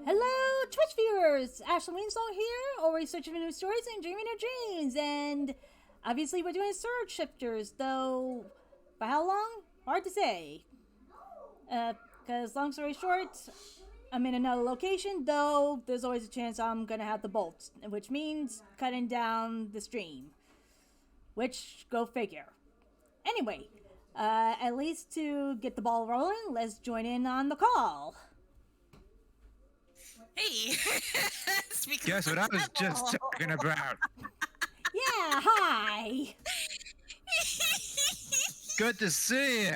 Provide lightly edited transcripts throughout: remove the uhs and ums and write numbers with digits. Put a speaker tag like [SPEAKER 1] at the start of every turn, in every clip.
[SPEAKER 1] Hello, Twitch viewers! Ashley Winslow here, always searching for new stories and dreaming of dreams. And obviously, we're doing Sword Shifters, though for how long? Hard to say. Because long story short, I'm in another location, though there's always a chance I'm gonna have the bolt, which means cutting down the stream. Which, go figure. Anyway, at least to get the ball rolling, let's join in on the call.
[SPEAKER 2] Hey!
[SPEAKER 3] Guess what I was just talking about?
[SPEAKER 1] Yeah, hi!
[SPEAKER 3] Good to see ya.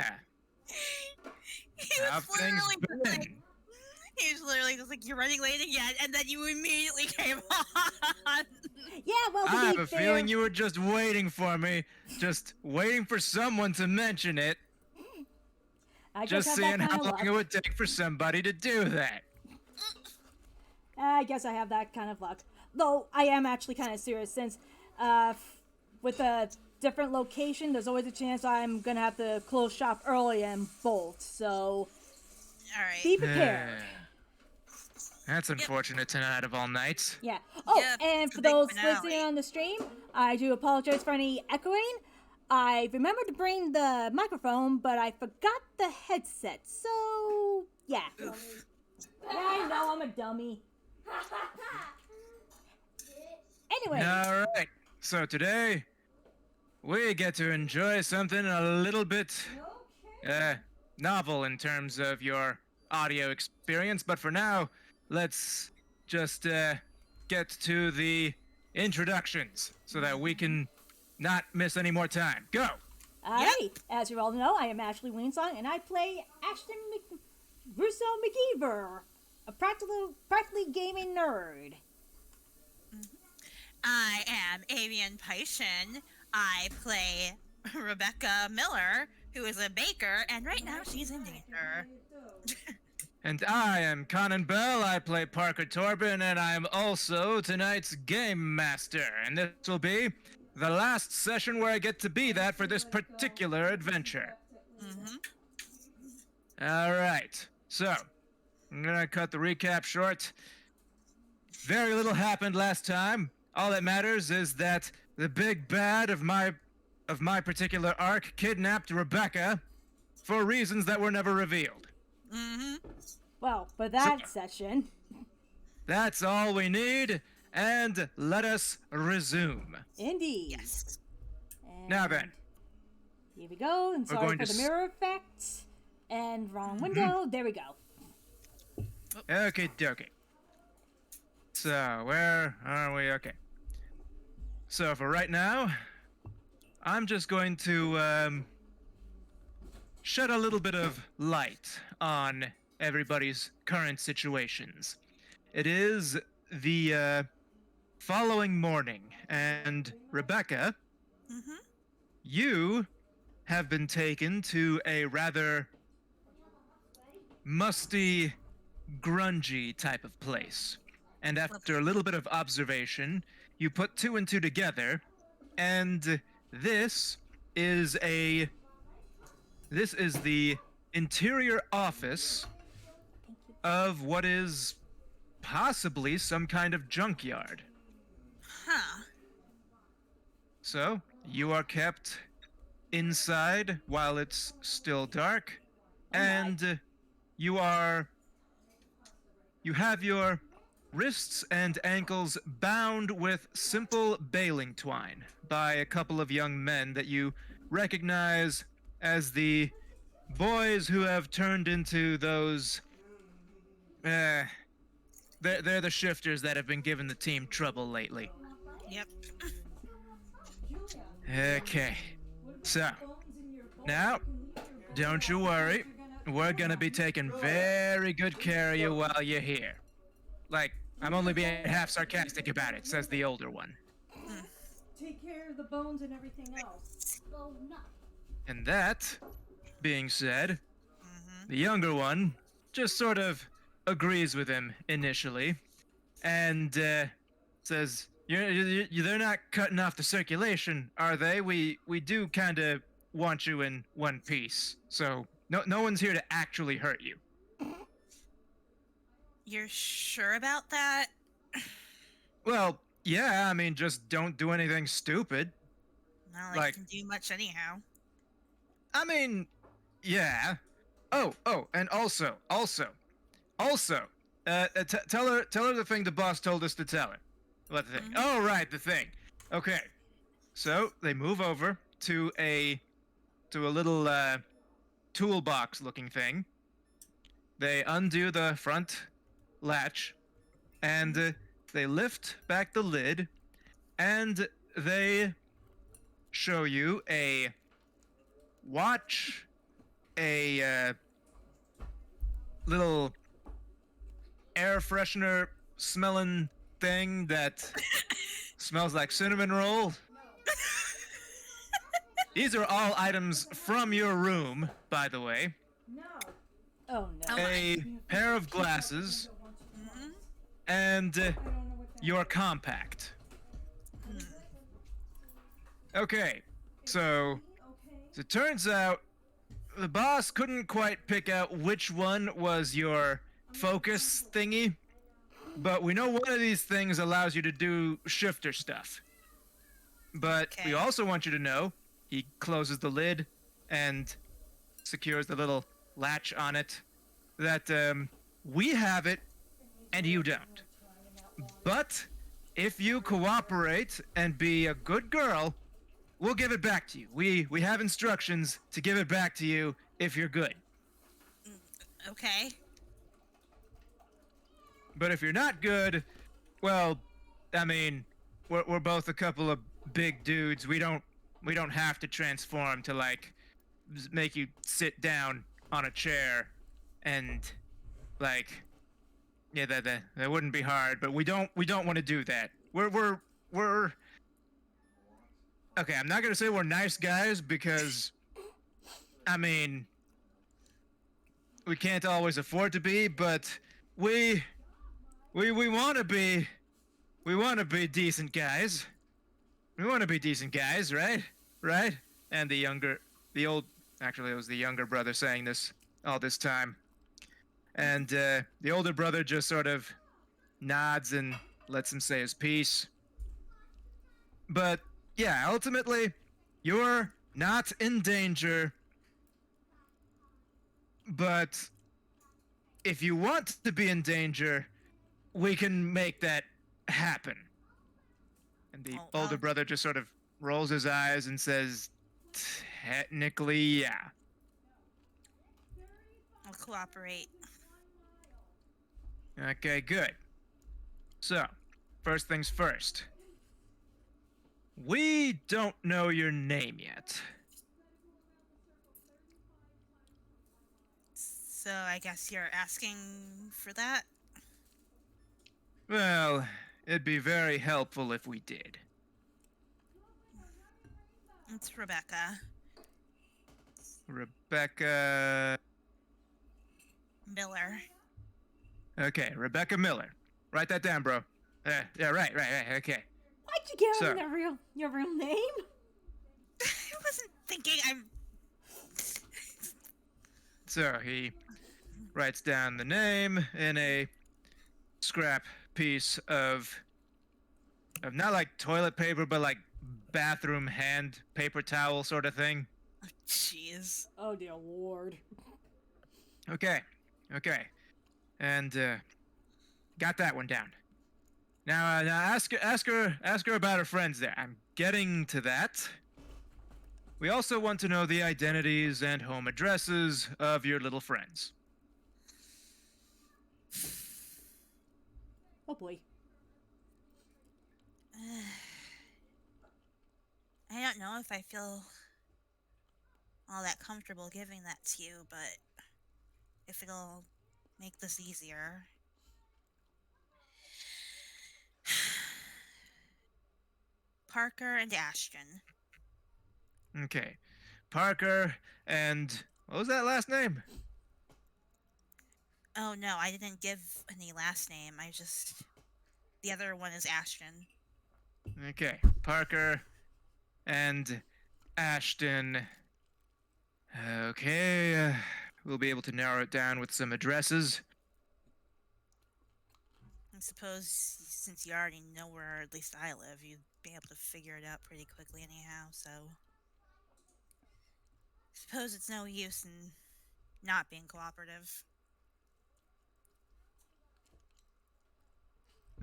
[SPEAKER 3] How things been?
[SPEAKER 2] He was literally just like, you're running late again, and then you immediately came on.
[SPEAKER 1] Yeah, well,
[SPEAKER 3] I have a feeling you were just waiting for me. Just waiting for someone to mention it. Just seeing how long it would take for somebody to do that.
[SPEAKER 1] I guess I have that kind of luck. Though, I am actually kind of serious, since with a different location, there's always a chance I'm gonna have to close shop early and bolt, so
[SPEAKER 2] Alright.
[SPEAKER 1] be prepared.
[SPEAKER 3] That's unfortunate tonight of all nights.
[SPEAKER 1] Yeah. Oh,
[SPEAKER 2] Yep,
[SPEAKER 1] and
[SPEAKER 2] it's
[SPEAKER 1] for
[SPEAKER 2] a big
[SPEAKER 1] those
[SPEAKER 2] finale.
[SPEAKER 1] listening on the stream, I do apologize for any echoing. I remembered to bring the microphone, but I forgot the headset, so yeah.
[SPEAKER 2] Oof.
[SPEAKER 1] Yeah, I know, I'm a dummy. Anyway.
[SPEAKER 3] Alright, so today, we get to enjoy something a little bit, novel in terms of your audio experience, but for now, let's just, get to the introductions, so that we can not miss any more time. Go!
[SPEAKER 1] Alright, as you all know, I am Ashley Winsong, and I play Ashton Russo McGeever, a practically gaming nerd.
[SPEAKER 2] I am Avian Python. I play Rebecca Miller, who is a baker, and right now she's in danger.
[SPEAKER 3] And I am Conan Bell, I play Parker Torben, and I am also tonight's Game Master, and this will be the last session where I get to be that for this particular adventure. Alright, so, I'm gonna cut the recap short. Very little happened last time. All that matters is that the big bad of my particular arc kidnapped Rebecca for reasons that were never revealed.
[SPEAKER 1] Well, for that session.
[SPEAKER 3] That's all we need, and let us resume.
[SPEAKER 1] Indeed.
[SPEAKER 2] Yes.
[SPEAKER 1] And
[SPEAKER 3] Now then.
[SPEAKER 1] Here we go, and sorry
[SPEAKER 3] going
[SPEAKER 1] for
[SPEAKER 3] to
[SPEAKER 1] the mirror effect. And wrong window, there we go.
[SPEAKER 3] Okay, dokie. So, where are we? Okay. So, for right now, I'm just going to, shed a little bit of light on everybody's current situations. It is the, following morning, and Rebecca, you have been taken to a rather musty, grungy type of place. And after a little bit of observation, you put two and two together, and this is the interior office of what is possibly some kind of junkyard.
[SPEAKER 2] Huh.
[SPEAKER 3] So, you are kept inside while it's still dark, and you have your wrists and ankles bound with simple baling twine by a couple of young men that you recognize as the boys who have turned into those, they're the shifters that have been giving the team trouble lately.
[SPEAKER 2] Yep.
[SPEAKER 3] Okay, so, now, don't you worry, we're gonna be taking very good care of you while you're here. Like, I'm only being half sarcastic about it, says the older one.
[SPEAKER 1] Take care of the bones and everything else. Oh, no.
[SPEAKER 3] And that being said, the younger one just sort of agrees with him initially, and says, they're not cutting off the circulation, are they? We do kind of want you in one piece, so no one's here to actually hurt you.
[SPEAKER 2] You're sure about that?
[SPEAKER 3] Well, yeah, I mean, just don't do anything stupid.
[SPEAKER 2] Not like
[SPEAKER 3] Like,
[SPEAKER 2] can do much anyhow.
[SPEAKER 3] I mean, yeah. Oh, and also, tell her the thing the boss told us to tell her. What the thing?
[SPEAKER 2] Mhm.
[SPEAKER 3] Oh, right, the thing. Okay, so they move over to a little toolbox-looking thing. They undo the front latch, and they lift back the lid, and they show you a watch, a little air freshener smelling thing that smells like cinnamon roll. These are all items from your room, by the way.
[SPEAKER 1] Oh no.
[SPEAKER 2] Oh
[SPEAKER 3] A pair of glasses
[SPEAKER 2] Mhm.
[SPEAKER 3] and your compact. Okay, so it turns out the boss couldn't quite pick out which one was your focus thingy, but we know one of these things allows you to do shifter stuff. But we
[SPEAKER 2] Okay.
[SPEAKER 3] also want you to know he closes the lid and secures the little latch on it that we have it and you don't. But if you cooperate and be a good girl, we'll give it back to you. We have instructions to give it back to you if you're good.
[SPEAKER 2] Okay.
[SPEAKER 3] But if you're not good, well, I mean, we're both a couple of big dudes. We don't have to transform to like make you sit down on a chair and like yeah that wouldn't be hard, but we don't want to do that. We're okay, I'm not going to say we're nice guys because I mean, we can't always afford to be, but we we want to be decent guys. We want to be decent guys, right? Right? And the old, actually, it was the younger brother saying this all this time. And the older brother just sort of nods and lets him say his piece. But yeah, ultimately, you're not in danger. But if you want to be in danger, we can make that happen. And the
[SPEAKER 2] Oh,
[SPEAKER 3] older brother just sort of rolls his eyes and says, technically, yeah.
[SPEAKER 2] I'll cooperate.
[SPEAKER 3] Okay, good. So, first things first. We don't know your name yet.
[SPEAKER 2] So I guess you're asking for that?
[SPEAKER 3] Well, it'd be very helpful if we did.
[SPEAKER 2] It's Rebecca
[SPEAKER 3] Rebecca.
[SPEAKER 2] Miller.
[SPEAKER 3] Okay, Rebecca Miller. Write that down, bro. Yeah, right, okay.
[SPEAKER 1] Why'd you give
[SPEAKER 3] So-
[SPEAKER 1] him your real name?
[SPEAKER 2] I wasn't thinking. I'm.
[SPEAKER 3] So he writes down the name in a scrap piece of not like toilet paper, but like bathroom hand paper towel sort of thing.
[SPEAKER 2] Jeez.
[SPEAKER 1] Oh dear lord.
[SPEAKER 3] Okay, and got that one down. Now ask her about her friends there. I'm getting to that. We also want to know the identities and home addresses of your little friends.
[SPEAKER 1] Oh boy.
[SPEAKER 2] I don't know if I feel all that comfortable giving that to you, but if it'll make this easier. Parker and Ashton.
[SPEAKER 3] Okay, Parker and what was that last name?
[SPEAKER 2] Oh no, I didn't give any last name. I just. The other one is Ashton.
[SPEAKER 3] Okay, Parker and Ashton. Okay, we'll be able to narrow it down with some addresses.
[SPEAKER 2] I suppose since you already know where at least I live, you'd be able to figure it out pretty quickly anyhow, so... Suppose it's no use in not being cooperative.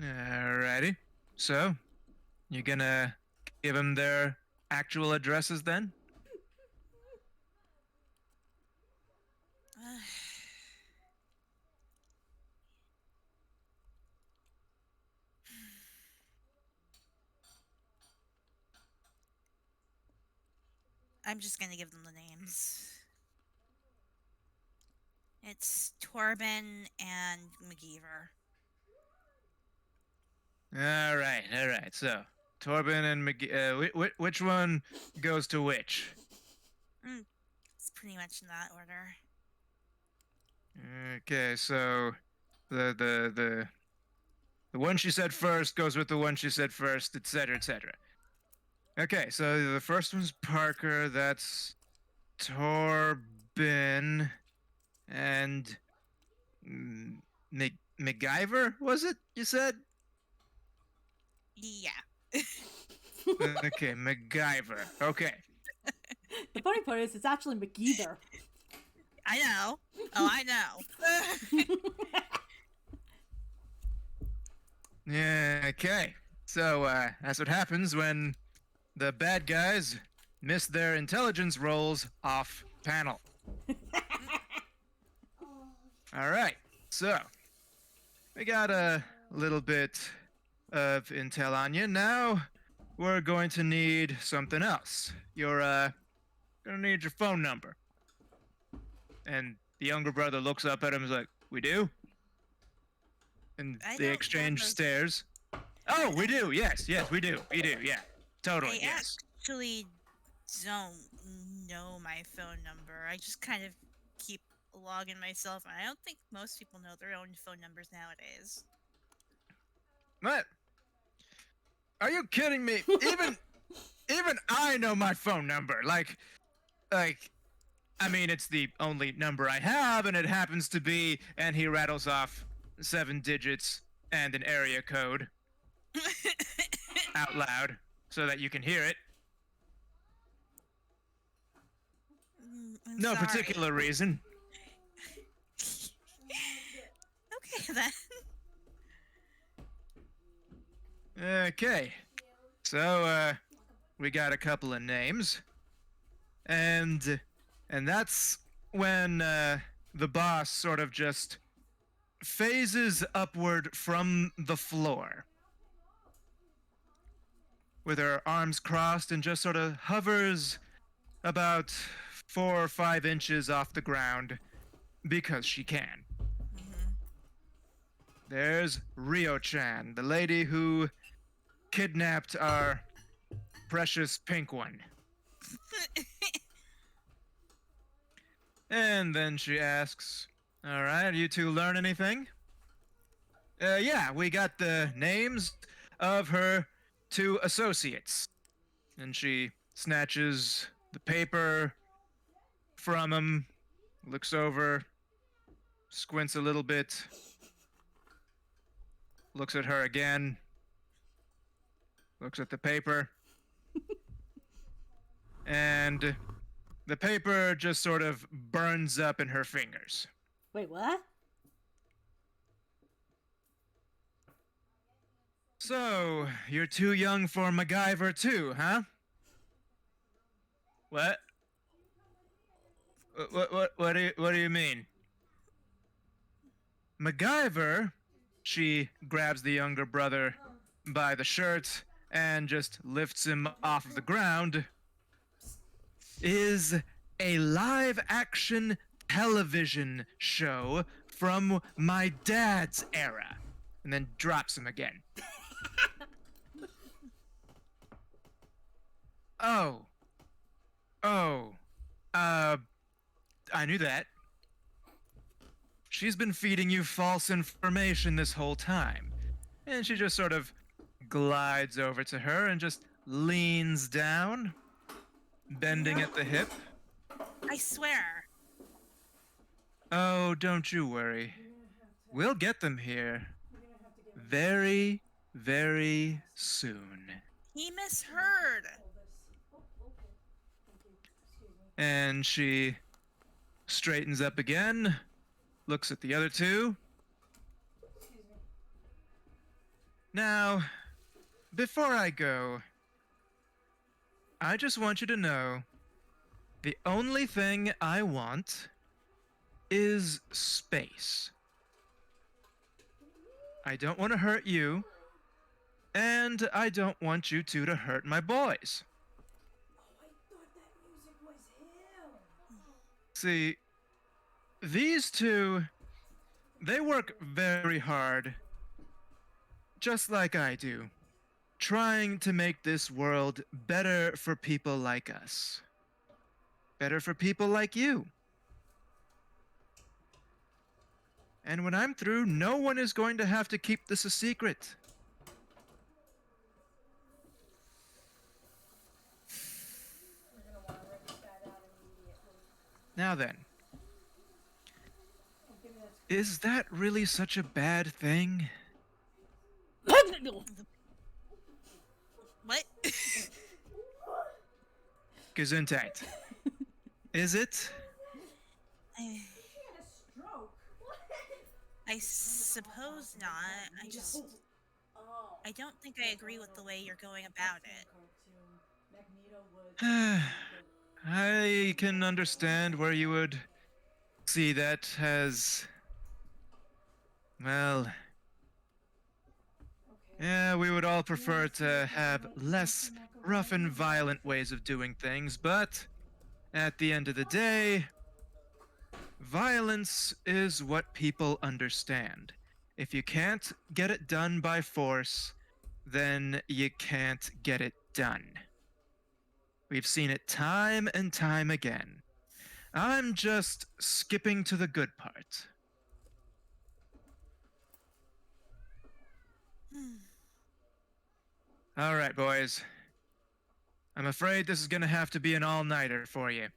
[SPEAKER 3] Alrighty. So, you gonna give them their actual addresses then?
[SPEAKER 2] I'm just gonna give them the names. It's Torben and McGeever.
[SPEAKER 3] Alright. So, Torben and which one goes to which?
[SPEAKER 2] It's pretty much in that order.
[SPEAKER 3] Okay, so the one she said first goes with the one she said first, etc., etc. Okay, so the first one's Parker. That's Torben and MacGyver. Was it you said?
[SPEAKER 2] Yeah.
[SPEAKER 3] Okay, MacGyver. Okay.
[SPEAKER 1] The funny part is, it's actually McGeether.
[SPEAKER 2] I know. Oh, I know.
[SPEAKER 3] Yeah. Okay. So that's what happens when the bad guys miss their intelligence rolls off panel. All right. So we got a little bit of intel on you. Now we're going to need something else. You're gonna need your phone number. And the younger brother looks up at him and is like, "We do?" And
[SPEAKER 2] I
[SPEAKER 3] they
[SPEAKER 2] don't
[SPEAKER 3] exchange
[SPEAKER 2] remember.
[SPEAKER 3] stares. Oh, we do. Yes, we do. Yeah. Totally.
[SPEAKER 2] I
[SPEAKER 3] Yes.
[SPEAKER 2] actually don't know my phone number. I just kind of keep logging myself, and I don't think most people know their own phone numbers nowadays.
[SPEAKER 3] What? Are you kidding me? Even I know my phone number. Like I mean, it's the only number I have, and it happens to be, and he rattles off 7 digits and an area code out loud so that you can hear it.
[SPEAKER 2] I'm
[SPEAKER 3] No
[SPEAKER 2] sorry.
[SPEAKER 3] particular reason.
[SPEAKER 2] Okay then.
[SPEAKER 3] Okay. So, we got a couple of names. And that's when the boss sort of just phases upward from the floor with her arms crossed and just sort of hovers about 4 or 5 inches off the ground because she can. There's Rio-chan, the lady who kidnapped our precious pink one. And then she asks, "All right, you two learn anything?" Yeah, we got the names of her 2 associates. And she snatches the paper from him, looks over, squints a little bit, looks at her again, looks at the paper, and the paper just sort of burns up in her fingers.
[SPEAKER 1] Wait, what?
[SPEAKER 3] So, you're too young for MacGyver too, huh? What? What do you mean? MacGyver, she grabs the younger brother by the shirt and just lifts him off of the ground, is a live action television show from my dad's era. And then drops him again. Oh. I knew that. She's been feeding you false information this whole time. And she just sort of glides over to her and just leans down, bending at the hip.
[SPEAKER 2] I swear.
[SPEAKER 3] Oh, don't you worry. We'll get them here. very, very soon.
[SPEAKER 2] He misheard.
[SPEAKER 3] And she straightens up again, looks at the other two. Now, before I go, I just want you to know the only thing I want is space. I don't want to hurt you, and I don't want you two to hurt my boys. See, these two, they work very hard, just like I do, trying to make this world better for people like us. Better for people like you. And when I'm through, no one is going to have to keep this a secret. Now then, is that really such a bad thing?
[SPEAKER 2] What?
[SPEAKER 3] Gesundheit. Is it?
[SPEAKER 2] I suppose not. I don't think I agree with the way you're going about it.
[SPEAKER 3] I can understand where you would see that as, well, yeah, we would all prefer to have less rough and violent ways of doing things, but at the end of the day, violence is what people understand. If you can't get it done by force, then you can't get it done. We've seen it time and time again. I'm just skipping to the good part. All right, boys. I'm afraid this is gonna have to be an all-nighter for you.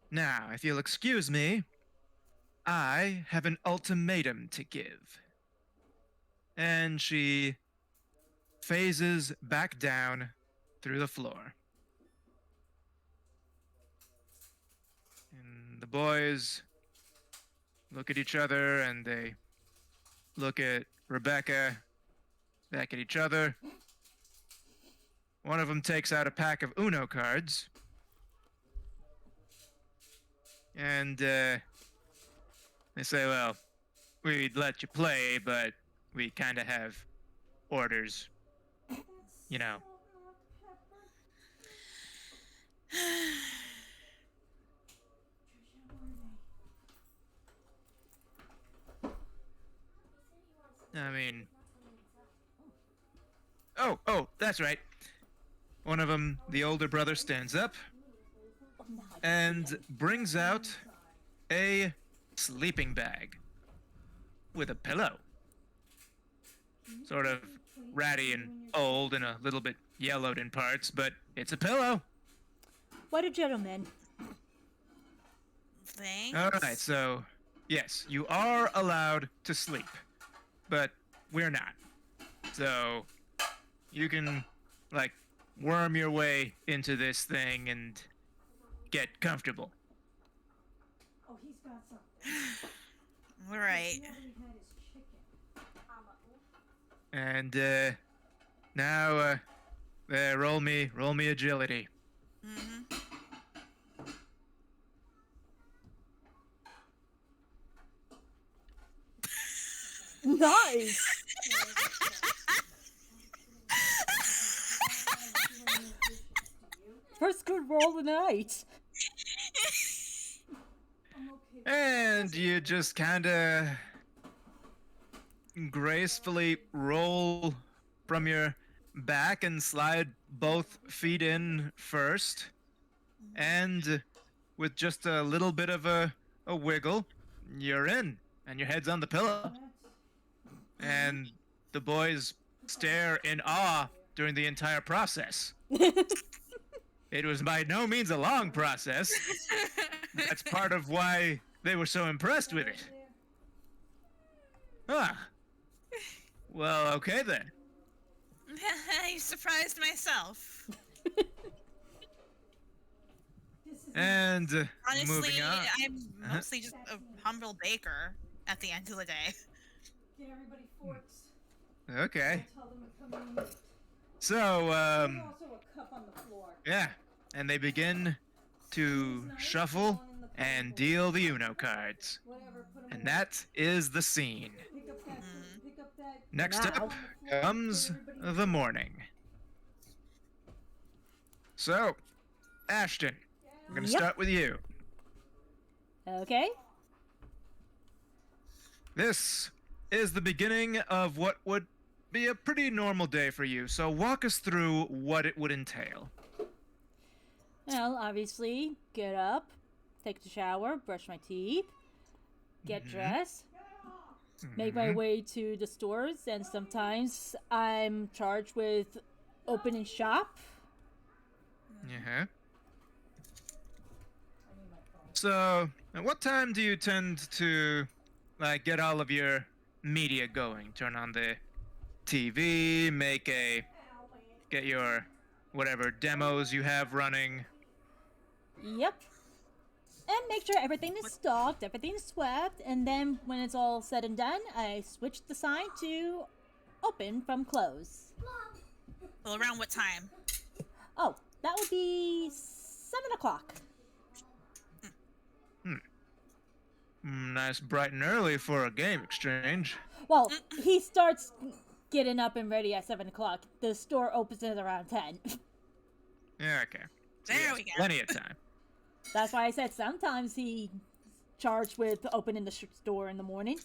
[SPEAKER 3] Now, if you'll excuse me, I have an ultimatum to give. And she phases back down through the floor. And the boys look at each other and they look at Rebecca, back at each other. One of them takes out a pack of Uno cards. And they say, well, we'd let you play, but we kind of have orders. You know. I mean... Oh, that's right. One of them, the older brother, stands up and brings out a sleeping bag with a pillow. Sort of ratty and old and a little bit yellowed in parts, but it's a pillow.
[SPEAKER 1] What a gentleman.
[SPEAKER 2] Thanks.
[SPEAKER 3] All right, so yes, you are allowed to sleep, but we're not. So you can, like, worm your way into this thing and get comfortable.
[SPEAKER 1] Oh, he's got something.
[SPEAKER 2] All right.
[SPEAKER 3] And now, roll me agility.
[SPEAKER 2] Mm-hmm.
[SPEAKER 1] Nice. First good roll of the night.
[SPEAKER 3] And you just kind of gracefully roll from your back and slide both feet in first. And with just a little bit of a wiggle, you're in. And your head's on the pillow. And the boys stare in awe during the entire process. It was by no means a long process. That's part of why they were so impressed with it. Ah. Well, okay then.
[SPEAKER 2] I surprised myself.
[SPEAKER 3] And
[SPEAKER 2] Honestly,
[SPEAKER 3] moving on.
[SPEAKER 2] I'm mostly just a humble baker at the end of the day.
[SPEAKER 1] Get everybody forks.
[SPEAKER 3] Okay.
[SPEAKER 1] Tell them to come in.
[SPEAKER 3] So,
[SPEAKER 1] There's also a cup on the floor.
[SPEAKER 3] yeah. And they begin to shuffle and deal the Uno cards.
[SPEAKER 1] Whatever, put 'em
[SPEAKER 3] And
[SPEAKER 1] away.
[SPEAKER 3] that is the scene.
[SPEAKER 1] Pick up that.
[SPEAKER 3] Next up comes the morning. So, Ashton, I'm going to
[SPEAKER 1] Yep.
[SPEAKER 3] start with you.
[SPEAKER 1] Okay.
[SPEAKER 3] This is the beginning of what would be a pretty normal day for you. So, walk us through what it would entail.
[SPEAKER 1] Well, obviously, get up, take a shower, brush my teeth, get dressed, make my way to the stores, and sometimes I'm charged with opening shop.
[SPEAKER 3] Yeah. So, at what time do you tend to, like, get all of your media going? Turn on the TV, get your whatever demos you have running.
[SPEAKER 1] Yep. And make sure everything is stocked, everything is swept, and then when it's all said and done, I switch the sign to open from close.
[SPEAKER 2] Well, around what time?
[SPEAKER 1] Oh, that would be 7 o'clock.
[SPEAKER 3] Nice bright and early for a game exchange.
[SPEAKER 1] Well, he starts getting up and ready at 7 o'clock. The store opens at around 10.
[SPEAKER 3] Yeah, okay. So
[SPEAKER 2] There
[SPEAKER 3] yes,
[SPEAKER 2] we go.
[SPEAKER 3] Plenty of time.
[SPEAKER 1] That's why I said sometimes he's charged with opening the store in the morning.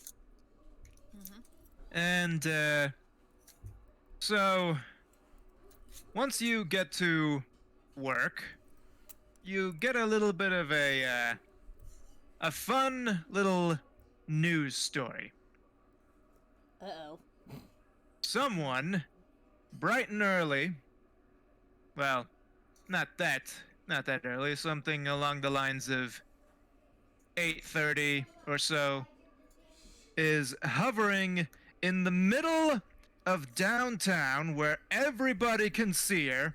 [SPEAKER 3] And, so, once you get to work, you get a little bit of a fun little news story.
[SPEAKER 1] Uh-oh.
[SPEAKER 3] Someone, bright and early, well, not that early, something along the lines of 8:30 or so, is hovering in the middle of downtown where everybody can see her.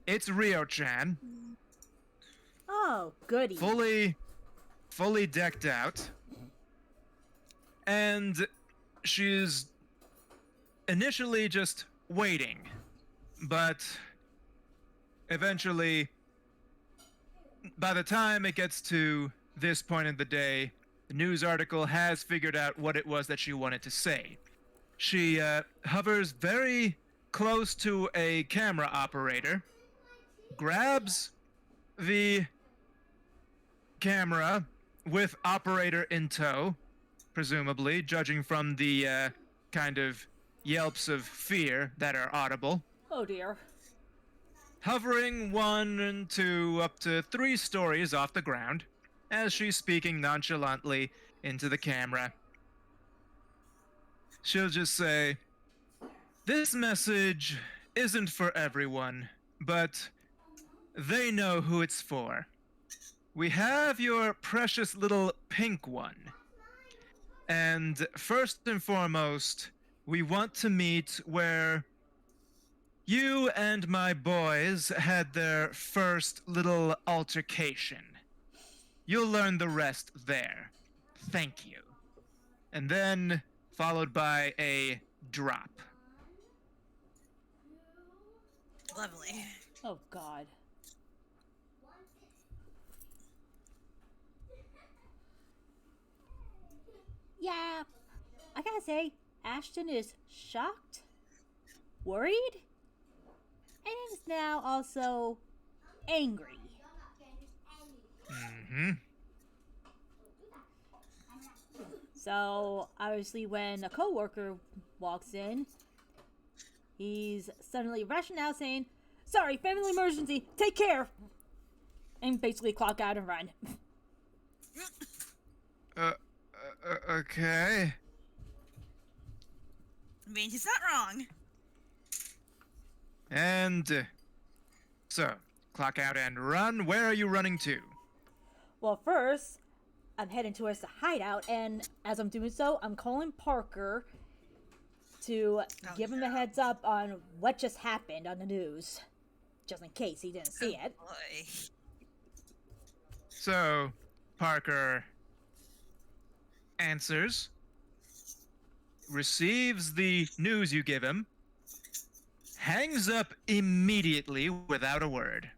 [SPEAKER 3] It's Rio-chan,
[SPEAKER 1] Oh, goody.
[SPEAKER 3] fully decked out. And she's initially just waiting, but eventually, by the time it gets to this point in the day, the news article has figured out what it was that she wanted to say. She hovers very close to a camera operator, grabs the camera with operator in tow, presumably, judging from the kind of yelps of fear that are audible.
[SPEAKER 1] Oh, dear.
[SPEAKER 3] Hovering 1 and 2 up to 3 stories off the ground, as she's speaking nonchalantly into the camera. She'll just say, "This message isn't for everyone, but they know who it's for. We have your precious little pink one. And first and foremost, we want to meet where you and my boys had their first little altercation. You'll learn the rest there. Thank you." And then, followed by a drop.
[SPEAKER 2] Lovely.
[SPEAKER 1] Oh, God. Yeah, I gotta say, Ashton is shocked, worried, and is now also angry.
[SPEAKER 3] Mm-hmm.
[SPEAKER 1] So, obviously, when a coworker walks in, he's suddenly rushing out saying, "Sorry, family emergency, take care!" And basically clock out and run.
[SPEAKER 3] Okay.
[SPEAKER 2] I mean, he's not wrong.
[SPEAKER 3] And, so, clock out and run. Where are you running to?
[SPEAKER 1] Well, first, I'm heading towards the hideout, and as I'm doing so, I'm calling Parker to
[SPEAKER 2] Oh,
[SPEAKER 1] give him a heads up on what just happened on the news, just in case he didn't see it.
[SPEAKER 2] boy.
[SPEAKER 3] So, Parker answers, receives the news you give him, hangs up immediately without a word.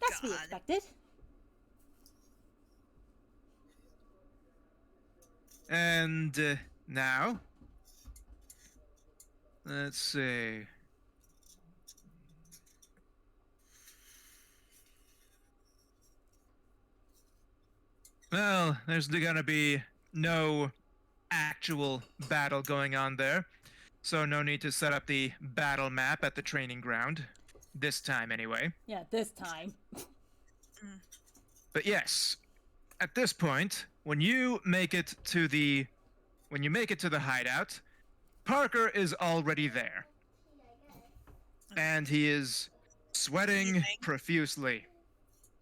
[SPEAKER 1] That's to be
[SPEAKER 2] God.
[SPEAKER 1] expected.
[SPEAKER 3] And now, let's see. Well, there's gonna be no actual battle going on there, so no need to set up the battle map at the training ground. This time, anyway.
[SPEAKER 1] Yeah, this time.
[SPEAKER 3] But yes, at this point, when you make it to the hideout, Parker is already there. And he is sweating
[SPEAKER 2] Seething.
[SPEAKER 3] profusely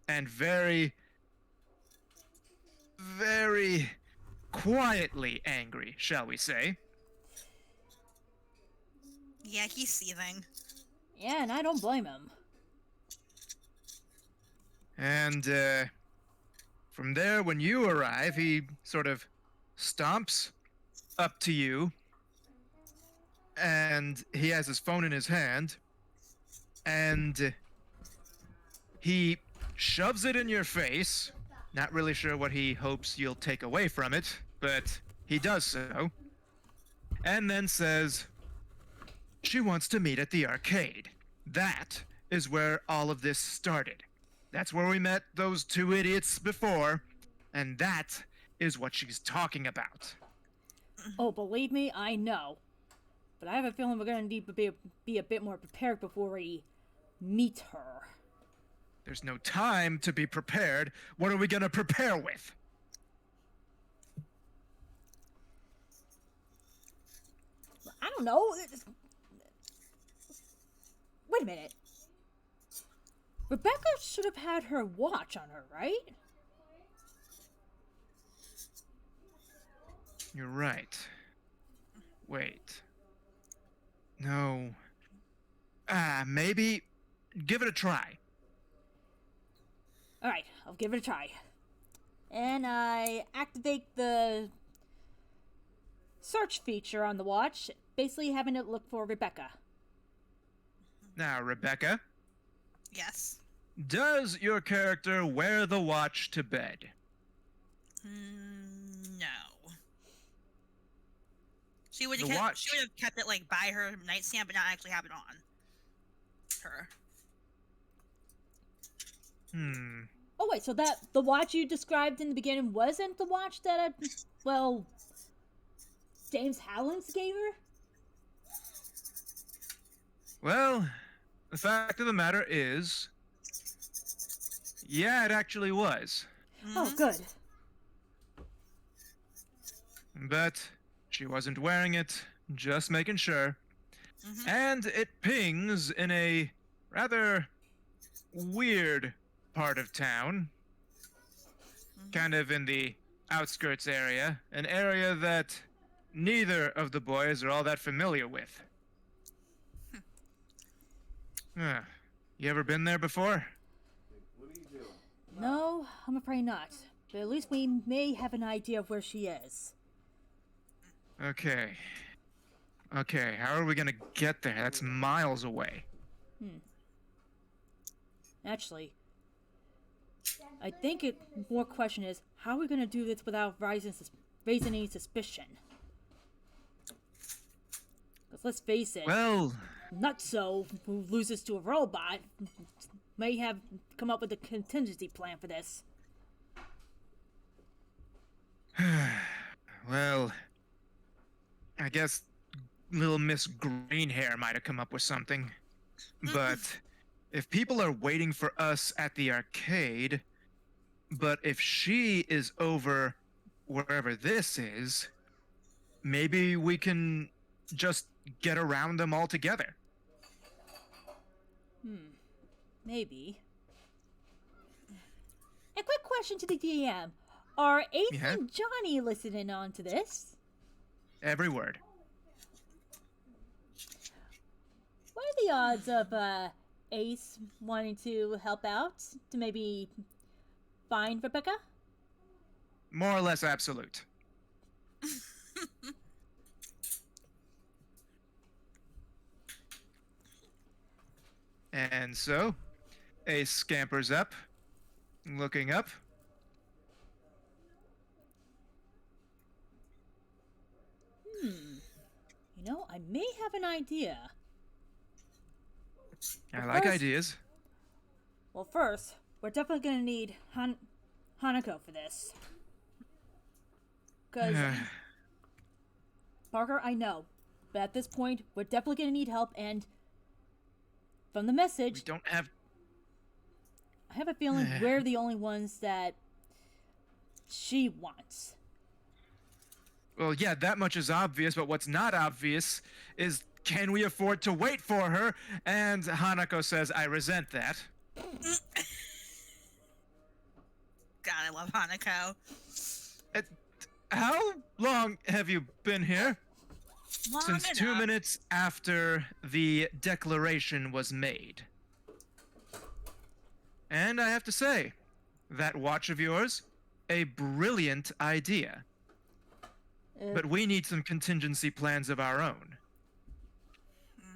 [SPEAKER 3] and very, very quietly angry, shall we say.
[SPEAKER 2] Yeah, he's seething.
[SPEAKER 1] Yeah, and I don't blame him.
[SPEAKER 3] And from there, when you arrive, he sort of stomps up to you, and he has his phone in his hand, and he shoves it in your face. Not really sure what he hopes you'll take away from it, but he does so. And then says, she wants to meet at the arcade. That is where all of this started. That's where we met those two idiots before, and that is what she's talking about.
[SPEAKER 1] Oh, believe me, I know. But I have a feeling we're gonna need to be a bit more prepared before we meet her.
[SPEAKER 3] There's no time to be prepared. What are we gonna prepare with?
[SPEAKER 1] I don't know. Wait a minute. Rebecca should have had her watch on her, right?
[SPEAKER 3] You're right. Wait. No. Maybe give it a try.
[SPEAKER 1] Alright, I'll give it a try. And I activate the search feature on the watch, basically having it look for Rebecca.
[SPEAKER 3] Now, Rebecca,
[SPEAKER 2] Yes.
[SPEAKER 3] does your character wear the watch to bed?
[SPEAKER 2] No. She would
[SPEAKER 3] The
[SPEAKER 2] have
[SPEAKER 3] watch-
[SPEAKER 2] she would have kept it like by her nightstand, but not actually have it on her.
[SPEAKER 1] Oh wait, so the watch you described in the beginning wasn't the watch that James Howlands gave her?
[SPEAKER 3] Well, the fact of the matter is, yeah, it actually was.
[SPEAKER 1] Oh, good.
[SPEAKER 3] But she wasn't wearing it, just making sure. And it pings in a rather weird part of town. Kind of in the outskirts area. An area that neither of the boys are all that familiar with. You ever been there before?
[SPEAKER 1] No, I'm afraid not. But at least we may have an idea of where she is.
[SPEAKER 3] Okay. Okay, how are we gonna get there? That's miles away.
[SPEAKER 1] Actually, I think the more question is, how are we going to do this without raising any suspicion? Because let's face it,
[SPEAKER 3] Well,
[SPEAKER 1] Nutso, who loses to a robot, may have come up with a contingency plan for this.
[SPEAKER 3] well, I guess little Miss Greenhair might have come up with something. But if people are waiting for us at the arcade, but if she is over wherever this is, maybe we can just get around them all together.
[SPEAKER 1] Maybe. A quick question to the DM. Are Ace
[SPEAKER 3] Yeah?
[SPEAKER 1] and Johnny listening on to this?
[SPEAKER 3] Every word.
[SPEAKER 1] What are the odds of Ace wanting to help out to maybe find Rebecca?
[SPEAKER 3] More or less absolute. And so, Ace scampers up, looking up.
[SPEAKER 1] You know, I may have an idea.
[SPEAKER 3] I
[SPEAKER 1] Well,
[SPEAKER 3] like
[SPEAKER 1] first-
[SPEAKER 3] ideas.
[SPEAKER 1] Well, first, we're definitely gonna need Hanako for this. Because, Parker, I know, but at this point, we're definitely gonna need help, and from the
[SPEAKER 3] We
[SPEAKER 1] message,
[SPEAKER 3] don't have.
[SPEAKER 1] I have a feeling we're the only ones that she wants.
[SPEAKER 3] Well, yeah, that much is obvious, but what's not obvious is can we afford to wait for her? And Hanako says, I resent that.
[SPEAKER 2] God, I love Hanako.
[SPEAKER 3] How long have you been here?
[SPEAKER 2] Long
[SPEAKER 3] Since
[SPEAKER 2] enough.
[SPEAKER 3] 2 minutes after the declaration was made. And I have to say, that watch of yours, a brilliant idea. But we need some contingency plans of our own.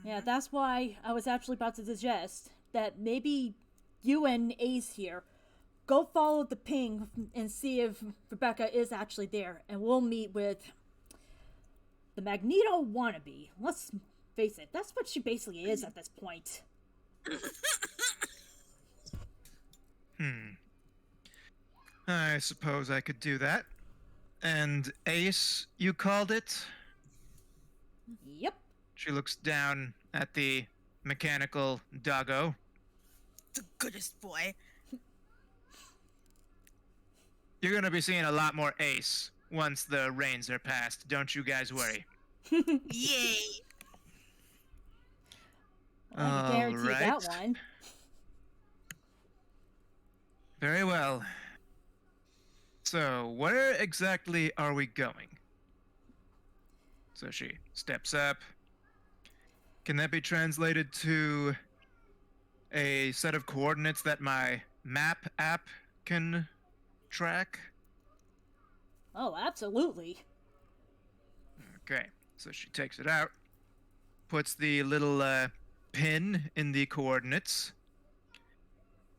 [SPEAKER 1] Yeah, that's why I was actually about to suggest that maybe you and Ace here go follow the ping and see if Rebecca is actually there, and we'll meet with the Magneto wannabe. Let's face it, that's what she basically is at this point.
[SPEAKER 3] I suppose I could do that. And Ace, you called it?
[SPEAKER 1] Yep.
[SPEAKER 3] She looks down at the mechanical doggo.
[SPEAKER 2] The goodest boy.
[SPEAKER 3] You're gonna be seeing a lot more Ace once the rains are past. Don't you guys worry.
[SPEAKER 2] Yay.
[SPEAKER 1] I can guarantee that
[SPEAKER 3] Alright.
[SPEAKER 1] one.
[SPEAKER 3] Very well. So, where exactly are we going? So she steps up. Can that be translated to a set of coordinates that my map app can track?
[SPEAKER 1] Oh, absolutely.
[SPEAKER 3] Okay, so she takes it out, puts the little pin in the coordinates.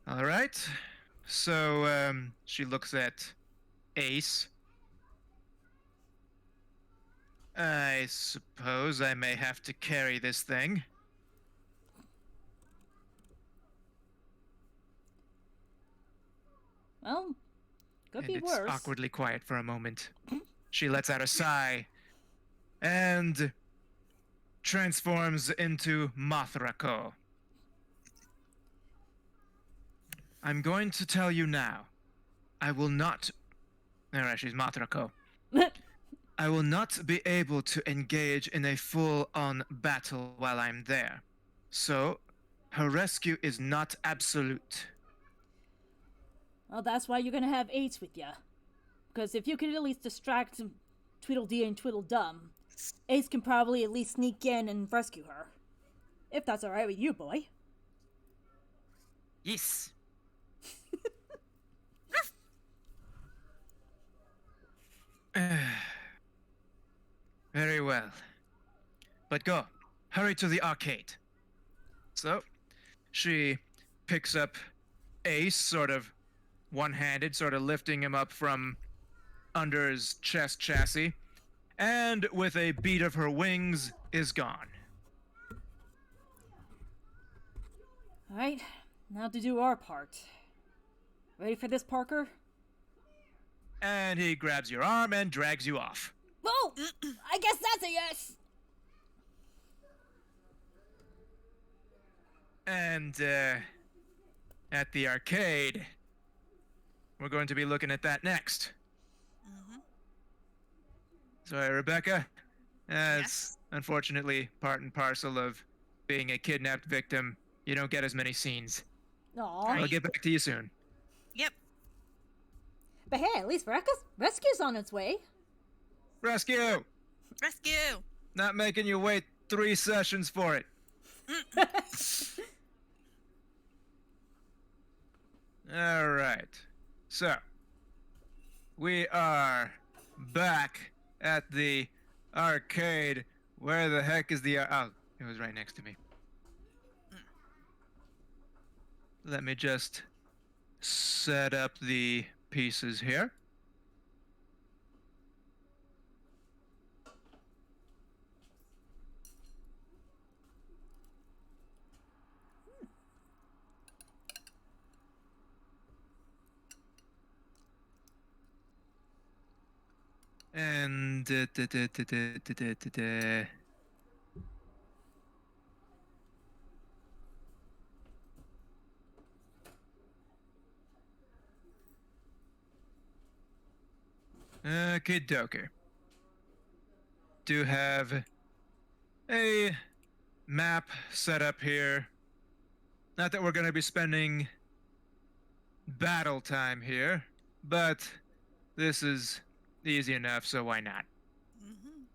[SPEAKER 3] All right, so she looks at Ace. I suppose I may have to carry this thing.
[SPEAKER 1] Well, could
[SPEAKER 3] And
[SPEAKER 1] be
[SPEAKER 3] it's
[SPEAKER 1] worse.
[SPEAKER 3] awkwardly quiet for a moment. She lets out a sigh and transforms into Mothrako. I'm going to tell you now. I will not. Alright, she's Mothrako. I will not be able to engage in a full-on battle while I'm there. So, her rescue is not absolute.
[SPEAKER 1] Well, that's why you're gonna have Ace with ya. Because if you could at least distract Tweedledee and Tweedledum, Ace can probably at least sneak in and rescue her. If that's alright with you, boy.
[SPEAKER 3] Yes. Very well. But go. Hurry to the arcade. So, she picks up Ace, sort of one-handed, sort of lifting him up from under his chest chassis, and with a beat of her wings, is gone.
[SPEAKER 1] Alright, now to do our part. Ready for this, Parker?
[SPEAKER 3] And he grabs your arm and drags you off.
[SPEAKER 1] Oh! I guess that's a yes!
[SPEAKER 3] And, at the arcade, we're going to be looking at that next. Sorry, Rebecca. It's
[SPEAKER 2] Yes?
[SPEAKER 3] unfortunately part and parcel of being a kidnapped victim. You don't get as many scenes.
[SPEAKER 1] Aw.
[SPEAKER 3] I'll get back to you soon.
[SPEAKER 2] Yep.
[SPEAKER 1] But hey, at least rescue's on its way.
[SPEAKER 3] Rescue!
[SPEAKER 2] Rescue.
[SPEAKER 3] Not making you wait 3 sessions for it. All right. So, we are back at the arcade. Where the heck is the... oh, it was right next to me. Let me just set up the pieces here. And okay, dokie. Do have a map set up here. Not that we're going to be spending battle time here, but this is easy enough, so why not?
[SPEAKER 2] Mm-hmm.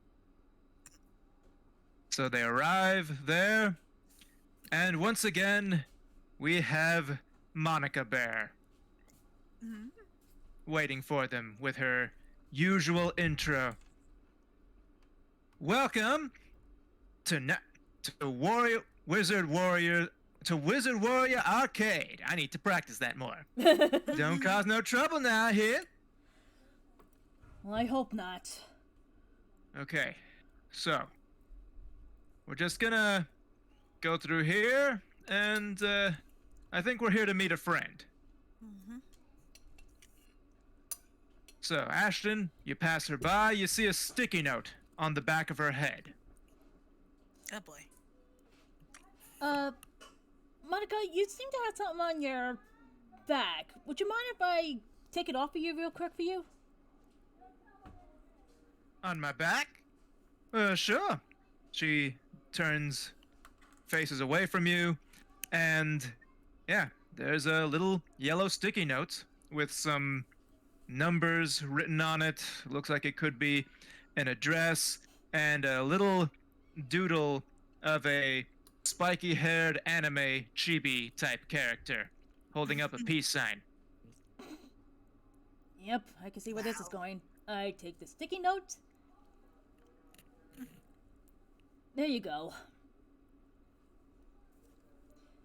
[SPEAKER 3] So they arrive there, and once again, we have Monica Bear
[SPEAKER 2] Mm-hmm.
[SPEAKER 3] waiting for them with her usual intro. Welcome to Wizard Warrior Arcade. I need to practice that more. Don't cause no trouble now here.
[SPEAKER 1] Well, I hope not.
[SPEAKER 3] Okay, so we're just gonna go through here, and I think we're here to meet a friend.
[SPEAKER 2] Mm-hmm.
[SPEAKER 3] So, Ashton, you pass her by, you see a sticky note on the back of her head.
[SPEAKER 2] Oh boy.
[SPEAKER 1] Monica, you seem to have something on your back. Would you mind if I take it off of you real quick for you?
[SPEAKER 3] On my back? Sure. She faces away from you, and yeah, there's a little yellow sticky note with some numbers written on it. Looks like it could be an address, and a little doodle of a spiky-haired anime chibi type character holding up a peace sign.
[SPEAKER 1] Yep, I can see where this is going. I take the sticky note. There you go.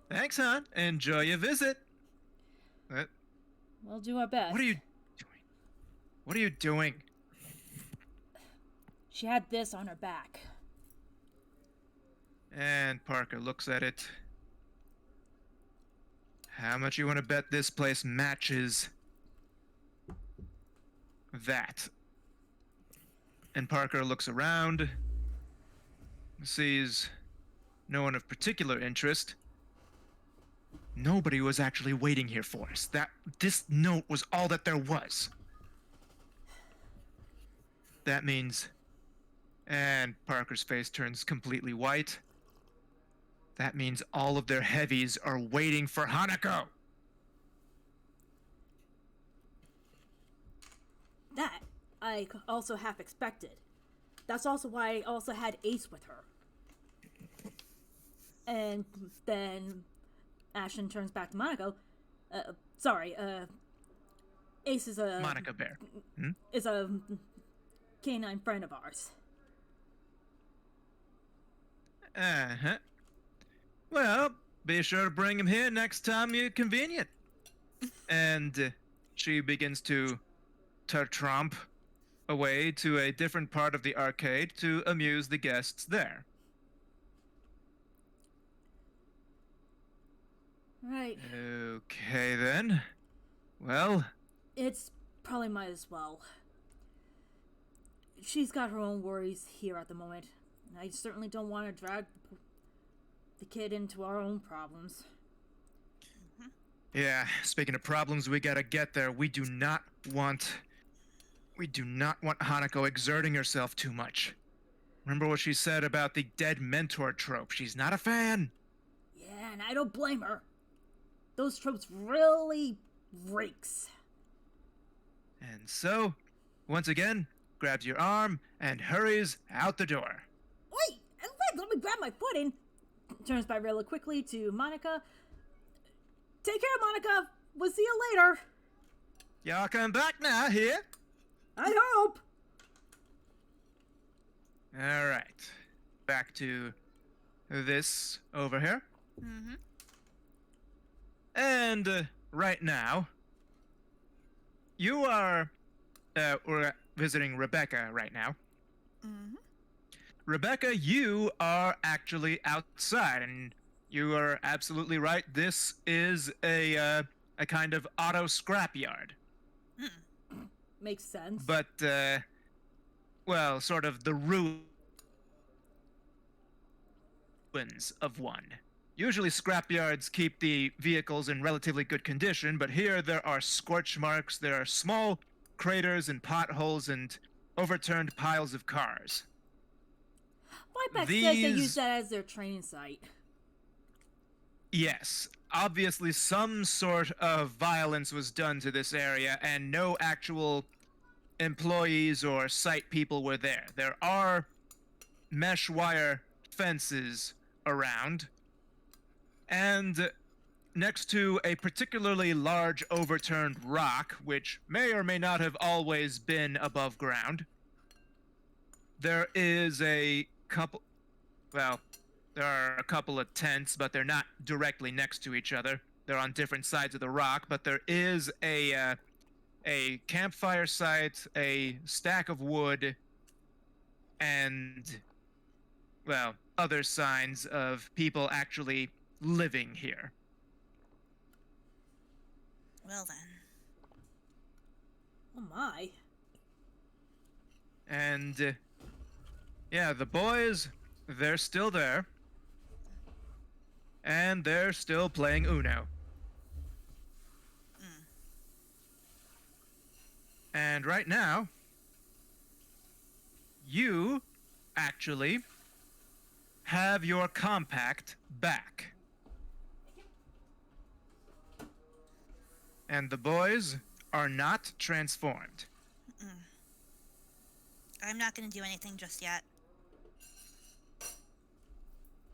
[SPEAKER 3] Thanks, hon. Enjoy your visit.
[SPEAKER 1] We'll do our best.
[SPEAKER 3] What are you doing? What are you doing?
[SPEAKER 1] She had this on her back.
[SPEAKER 3] And Parker looks at it. How much you want to bet this place matches that? And Parker looks around, sees no one of particular interest. Nobody was actually waiting here for us. This note was all that there was. That means... And Parker's face turns completely white. That means all of their heavies are waiting for Hanako.
[SPEAKER 1] That I also half expected. That's also why I also had Ace with her. And then Ashton turns back to Monaco. Ace is a...
[SPEAKER 3] Monica Bear.
[SPEAKER 1] is a canine friend of ours.
[SPEAKER 3] Uh-huh. Well, be sure to bring him here next time you're convenient. And she begins to tromp away to a different part of the arcade to amuse the guests there.
[SPEAKER 1] Right.
[SPEAKER 3] Okay, then. Well...
[SPEAKER 1] It's probably might as well. She's got her own worries here at the moment. I certainly don't want to drag the kid into our own problems.
[SPEAKER 3] Yeah, speaking of problems, we gotta get there. We do not want Hanako exerting herself too much. Remember what she said about the dead mentor trope. She's not a fan.
[SPEAKER 1] Yeah, and I don't blame her. Those tropes really rakes.
[SPEAKER 3] And so, once again, grabs your arm and hurries out the door.
[SPEAKER 1] Wait! In fact, let me grab my footing. turns by really quickly to Monica. Take care, Monica. We'll see you later.
[SPEAKER 3] Y'all come back now, here?
[SPEAKER 1] I hope.
[SPEAKER 3] All right. Back to this over here.
[SPEAKER 2] Mm-hmm.
[SPEAKER 3] And right now, you are... we're visiting Rebecca right now.
[SPEAKER 2] Mm-hmm.
[SPEAKER 3] Rebecca, you are actually outside, and you are absolutely right. This is a kind of auto scrapyard.
[SPEAKER 1] Makes sense.
[SPEAKER 3] But, well, sort of the ruins of one. Usually scrapyards keep the vehicles in relatively good condition, but here there are scorch marks, there are small craters and potholes and overturned piles of cars.
[SPEAKER 1] Whiteback says they use that as their training site.
[SPEAKER 3] Yes, obviously some sort of violence was done to this area, and no actual employees or site people were there. There are mesh wire fences around, and next to a particularly large overturned rock, which may or may not have always been above ground, there is a couple... Well, there are a couple of tents, but they're not directly next to each other. They're on different sides of the rock, but there is a campfire site, a stack of wood, and, well, other signs of people actually living here.
[SPEAKER 2] Well then.
[SPEAKER 1] Oh my.
[SPEAKER 3] And, yeah, the boys, they're still there. And they're still playing Uno. And right now, you actually have your compact back. And the boys are not transformed.
[SPEAKER 2] I'm not going to do anything just yet.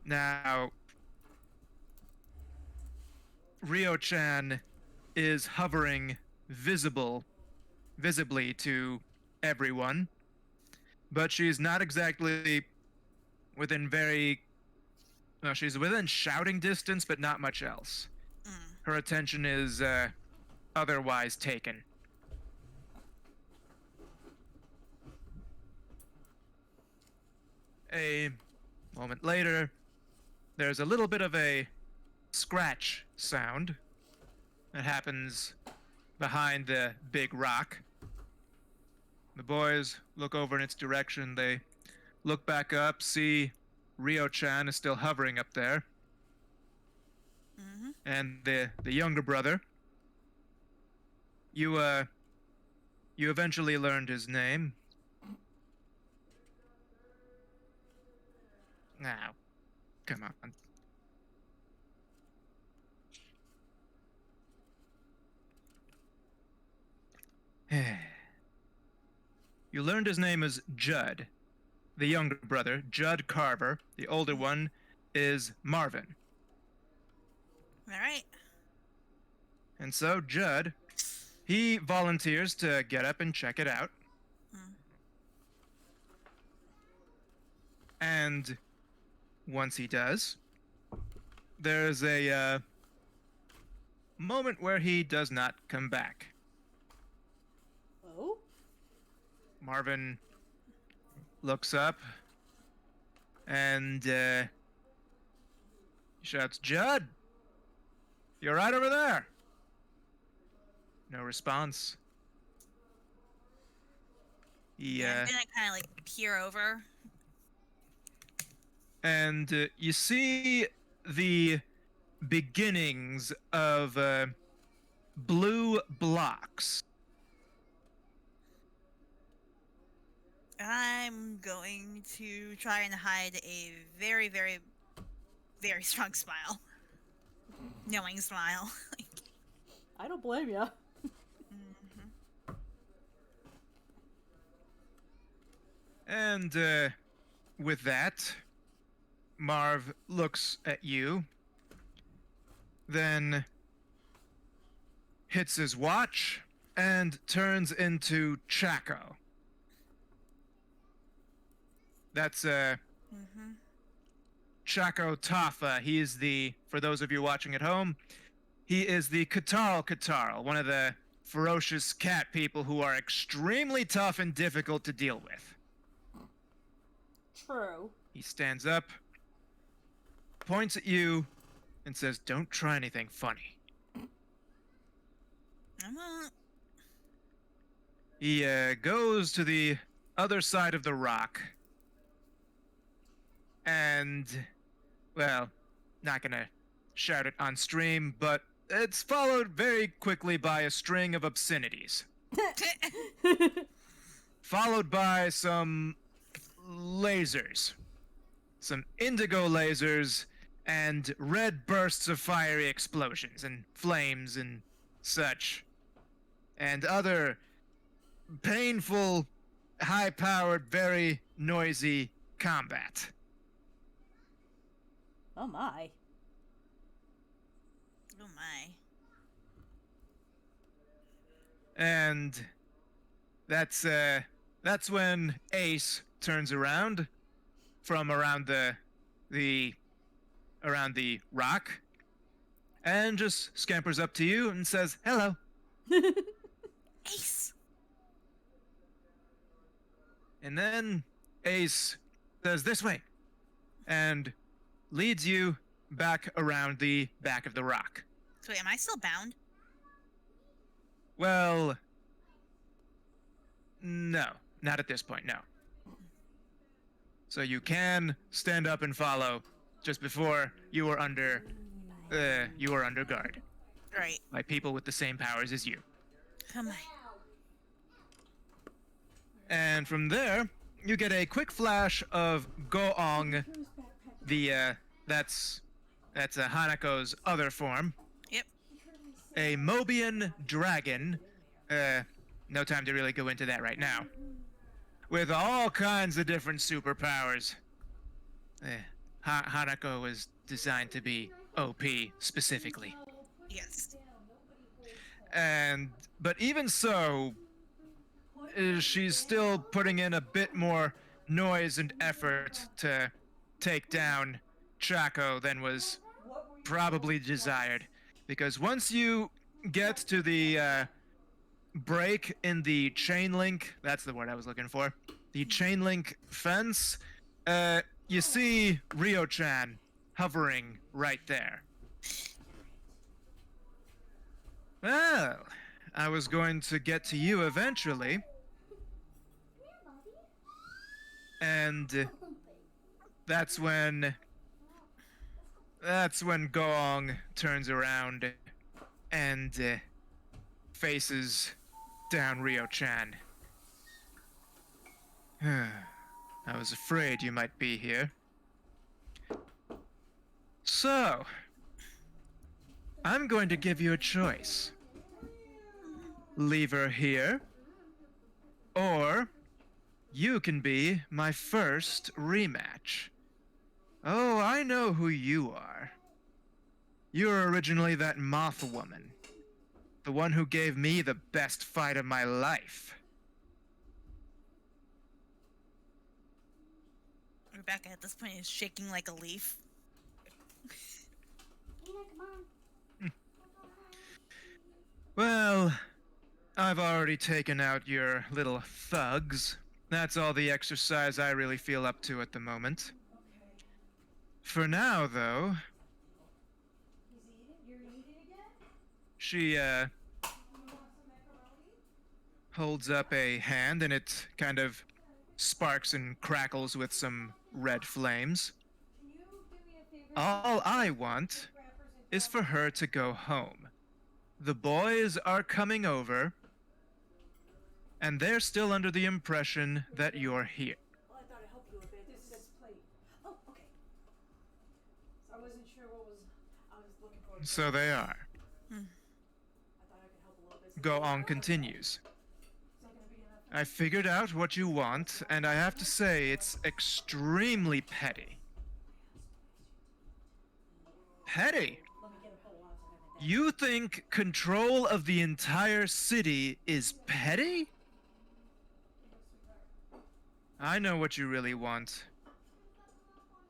[SPEAKER 3] Now, Ryo-chan is hovering visibly to everyone, but she's not exactly within no, she's within shouting distance, but not much else. Her attention is otherwise taken. A moment later, there's a little bit of a scratch sound that happens behind the big rock. The boys look over in its direction. They look back up, see Ryo-chan is still hovering up there. And the younger brother, you eventually learned his name. Now, come on. You learned his name is Judd. The younger brother, Judd Carver. The older one is Marvin.
[SPEAKER 2] All right.
[SPEAKER 3] And so Judd, he volunteers to get up and check it out. And once he does, there's a moment where he does not come back.
[SPEAKER 1] Oh?
[SPEAKER 3] Marvin looks up and shouts, "Judd, you're right over there." No response.
[SPEAKER 2] I'm gonna kind of like peer over.
[SPEAKER 3] And you see the beginnings of blue blocks.
[SPEAKER 2] I'm going to try and hide a very, very, very strong smile. Knowing smile.
[SPEAKER 1] I don't blame you.
[SPEAKER 3] And with that, Marv looks at you, then hits his watch and turns into Chaco. That's
[SPEAKER 2] Mm-hmm.
[SPEAKER 3] Chaco Tafa. He is for those of you watching at home, he is the Katarl, one of the ferocious cat people who are extremely tough and difficult to deal with.
[SPEAKER 1] True.
[SPEAKER 3] He stands up, points at you, and says, "Don't try anything funny." He goes to the other side of the rock, and, well, not gonna shout it on stream, but it's followed very quickly by a string of obscenities, followed by some lasers, some indigo lasers, and red bursts of fiery explosions and flames and such, and other painful, high-powered, very noisy combat.
[SPEAKER 1] Oh my.
[SPEAKER 2] Oh my.
[SPEAKER 3] And that's when Ace turns around from around the rock and just scampers up to you and says, "Hello."
[SPEAKER 2] Ace!
[SPEAKER 3] And then Ace says, "This way," and leads you back around the back of the rock.
[SPEAKER 2] So wait, am I still bound?
[SPEAKER 3] Well, no, not at this point, no. So you can stand up and follow. Just before you were under guard
[SPEAKER 2] Right.
[SPEAKER 3] by people with the same powers as you.
[SPEAKER 2] Oh my.
[SPEAKER 3] And from there, you get a quick flash of Goong, that's Hanako's other form.
[SPEAKER 2] Yep.
[SPEAKER 3] A Mobian dragon. No time to really go into that right now. With all kinds of different superpowers. Hanako was designed to be OP specifically.
[SPEAKER 2] Yes.
[SPEAKER 3] But even so, she's still putting in a bit more noise and effort to take down Chaco than was probably desired. Because once you get to the break in the chain link, that's the word I was looking for, the chain link fence, you see Ryo-chan hovering right there. Well, I was going to get to you eventually. And that's when Gong turns around and faces down Ryo-chan. I was afraid you might be here. So, I'm going to give you a choice. Leave her here, or you can be my first rematch. Oh, I know who you are. You were originally that moth woman. The one who gave me the best fight of my life.
[SPEAKER 2] Rebecca at this point is shaking like a leaf.
[SPEAKER 3] Well, I've already taken out your little thugs. That's all the exercise I really feel up to at the moment. For now, though, she holds up a hand and it kind of sparks and crackles with some red flames. All I want is for her to go home. The boys are coming over, and they're still under the impression that you're here.
[SPEAKER 4] Well, I thought I'd help you a bit. This is plate. Oh, okay. So I wasn't sure what I was looking for.
[SPEAKER 3] So they are.
[SPEAKER 2] Hmm.
[SPEAKER 4] I thought I could help a little bit.
[SPEAKER 3] Go on continues.
[SPEAKER 4] It's not gonna be enough.
[SPEAKER 3] I figured out what you want, and I have to say it's extremely petty. Petty?
[SPEAKER 4] Let me get a whole lot of it.
[SPEAKER 3] You think control of the entire city is petty? I know what you really want.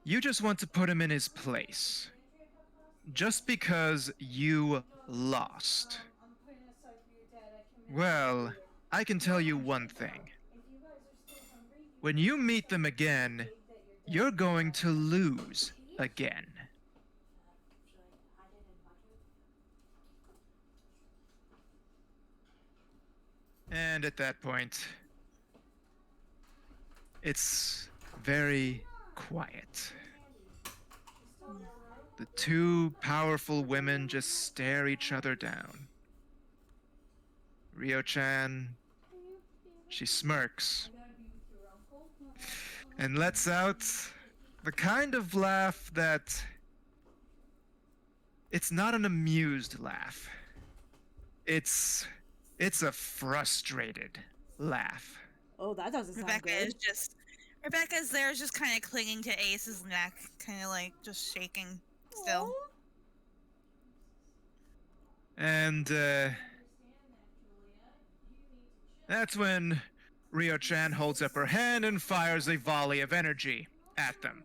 [SPEAKER 3] You just want to put him in his place. Just because you lost.
[SPEAKER 4] I'm putting aside for your dad. I can
[SPEAKER 3] Well, I can tell you one thing.
[SPEAKER 4] If you guys are still hungry,
[SPEAKER 3] When you meet them again, you're going to lose again.
[SPEAKER 4] should I hide it and watch it?
[SPEAKER 3] And at that point, it's very quiet. The two powerful women just stare each other down. Ryo-chan, she smirks and lets out the kind of laugh that... It's not an amused laugh. It's a frustrated laugh.
[SPEAKER 1] Oh, that doesn't sound
[SPEAKER 2] Rebecca
[SPEAKER 1] good.
[SPEAKER 2] Rebecca's there, just kind of clinging to Ace's neck, kind of like just shaking still.
[SPEAKER 1] Aw.
[SPEAKER 3] And that's when Ryo-chan holds up her hand and fires a volley of energy at them.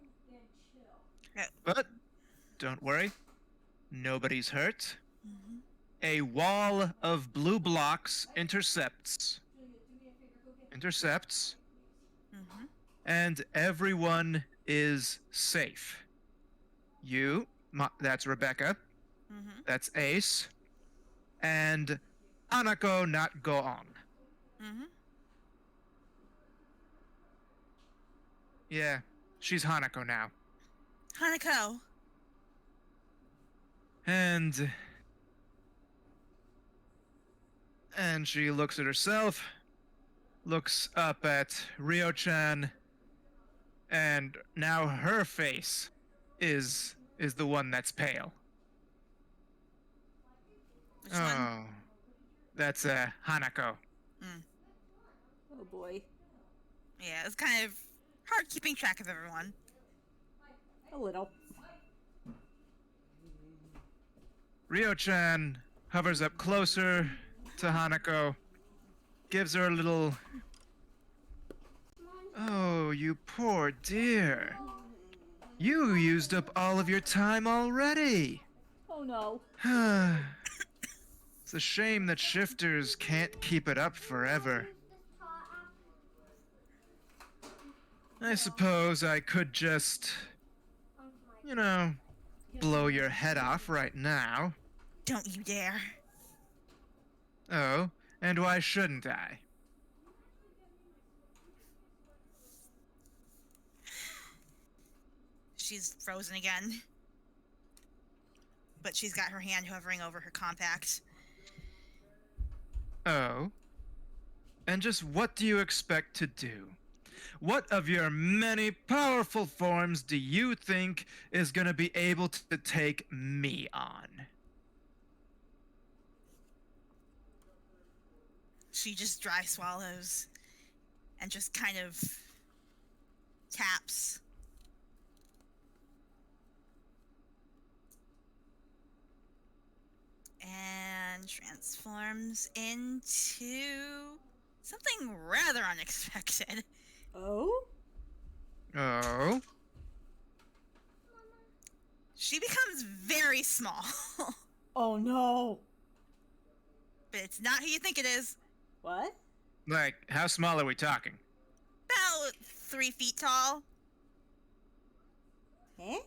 [SPEAKER 3] But don't worry, nobody's hurt. A wall of blue blocks intercepts, and everyone is safe. That's Rebecca, that's Ace, and Hanako not Goong. Yeah, she's Hanako now.
[SPEAKER 2] Hanako.
[SPEAKER 3] And she looks at herself, looks up at Ryo-chan, and now her face is the one that's pale.
[SPEAKER 2] Which one?
[SPEAKER 3] That's Hanako.
[SPEAKER 1] Oh boy.
[SPEAKER 2] Yeah, it's kind of hard keeping track of everyone.
[SPEAKER 1] A little.
[SPEAKER 3] Ryo-chan hovers up closer to Hanako, gives her a little... Oh, you poor dear. You used up all of your time already.
[SPEAKER 1] Oh no.
[SPEAKER 3] It's a shame that shifters can't keep it up forever. I suppose I could just, blow your head off right now.
[SPEAKER 2] Don't you dare.
[SPEAKER 3] Oh, and why shouldn't I?
[SPEAKER 2] She's frozen again. But she's got her hand hovering over her compact.
[SPEAKER 3] Oh? And just what do you expect to do? What of your many powerful forms do you think is gonna be able to take me on?
[SPEAKER 2] She just dry swallows and just kind of taps. And transforms into something rather unexpected.
[SPEAKER 1] Oh?
[SPEAKER 3] Oh?
[SPEAKER 2] She becomes very small.
[SPEAKER 1] Oh no.
[SPEAKER 2] But it's not who you think it is.
[SPEAKER 1] What?
[SPEAKER 3] Like, how small are we talking?
[SPEAKER 2] About 3 feet tall.
[SPEAKER 1] Eh?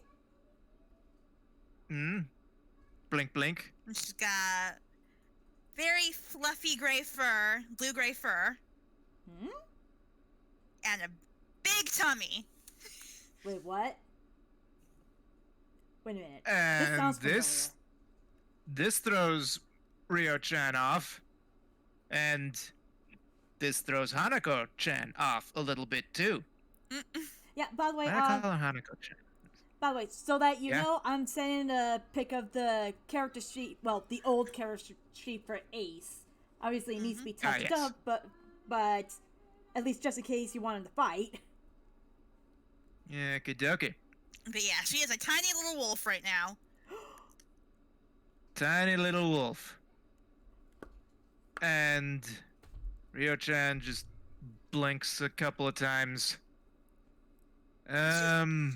[SPEAKER 3] Blink, blink.
[SPEAKER 2] And she's got very fluffy gray fur, blue-gray fur, and a big tummy.
[SPEAKER 1] Wait, what? Wait a minute.
[SPEAKER 3] And
[SPEAKER 1] this sounds familiar.
[SPEAKER 3] this throws Ryo-chan off, and this throws Hanako-chan off a little bit too.
[SPEAKER 1] Yeah, by the way,
[SPEAKER 3] I call her Hanako-chan.
[SPEAKER 1] by the way, so that you
[SPEAKER 3] Yeah?
[SPEAKER 1] know, I'm sending a pic of the character sheet, well, the old character sheet for Ace. Obviously, it needs to be touched
[SPEAKER 3] yes.
[SPEAKER 1] up, but at least just in case you want him to fight.
[SPEAKER 3] Yeah, okie dokie.
[SPEAKER 2] But yeah, she is a tiny little wolf right now.
[SPEAKER 3] tiny little wolf. And Ryo-chan just blinks a couple of times.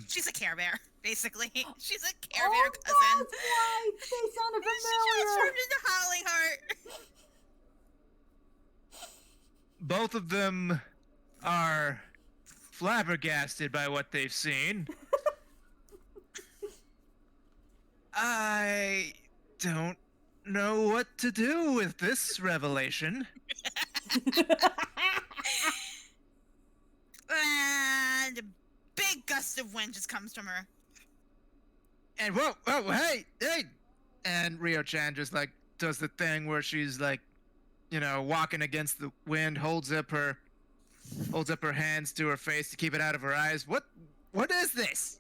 [SPEAKER 2] She's a Care Bear, basically. She's a Care
[SPEAKER 1] Oh,
[SPEAKER 2] Bear cousin.
[SPEAKER 1] that's why they sounded
[SPEAKER 2] She
[SPEAKER 1] familiar.
[SPEAKER 2] transformed into Howling Heart.
[SPEAKER 3] both of them are flabbergasted by what they've seen. I don't know what to do with this revelation.
[SPEAKER 2] And a big gust of wind just comes from her.
[SPEAKER 3] And whoa, hey! And Ryo-chan just like does the thing where she's like, you know, walking against the wind, holds up her hands to her face to keep it out of her eyes. What is this?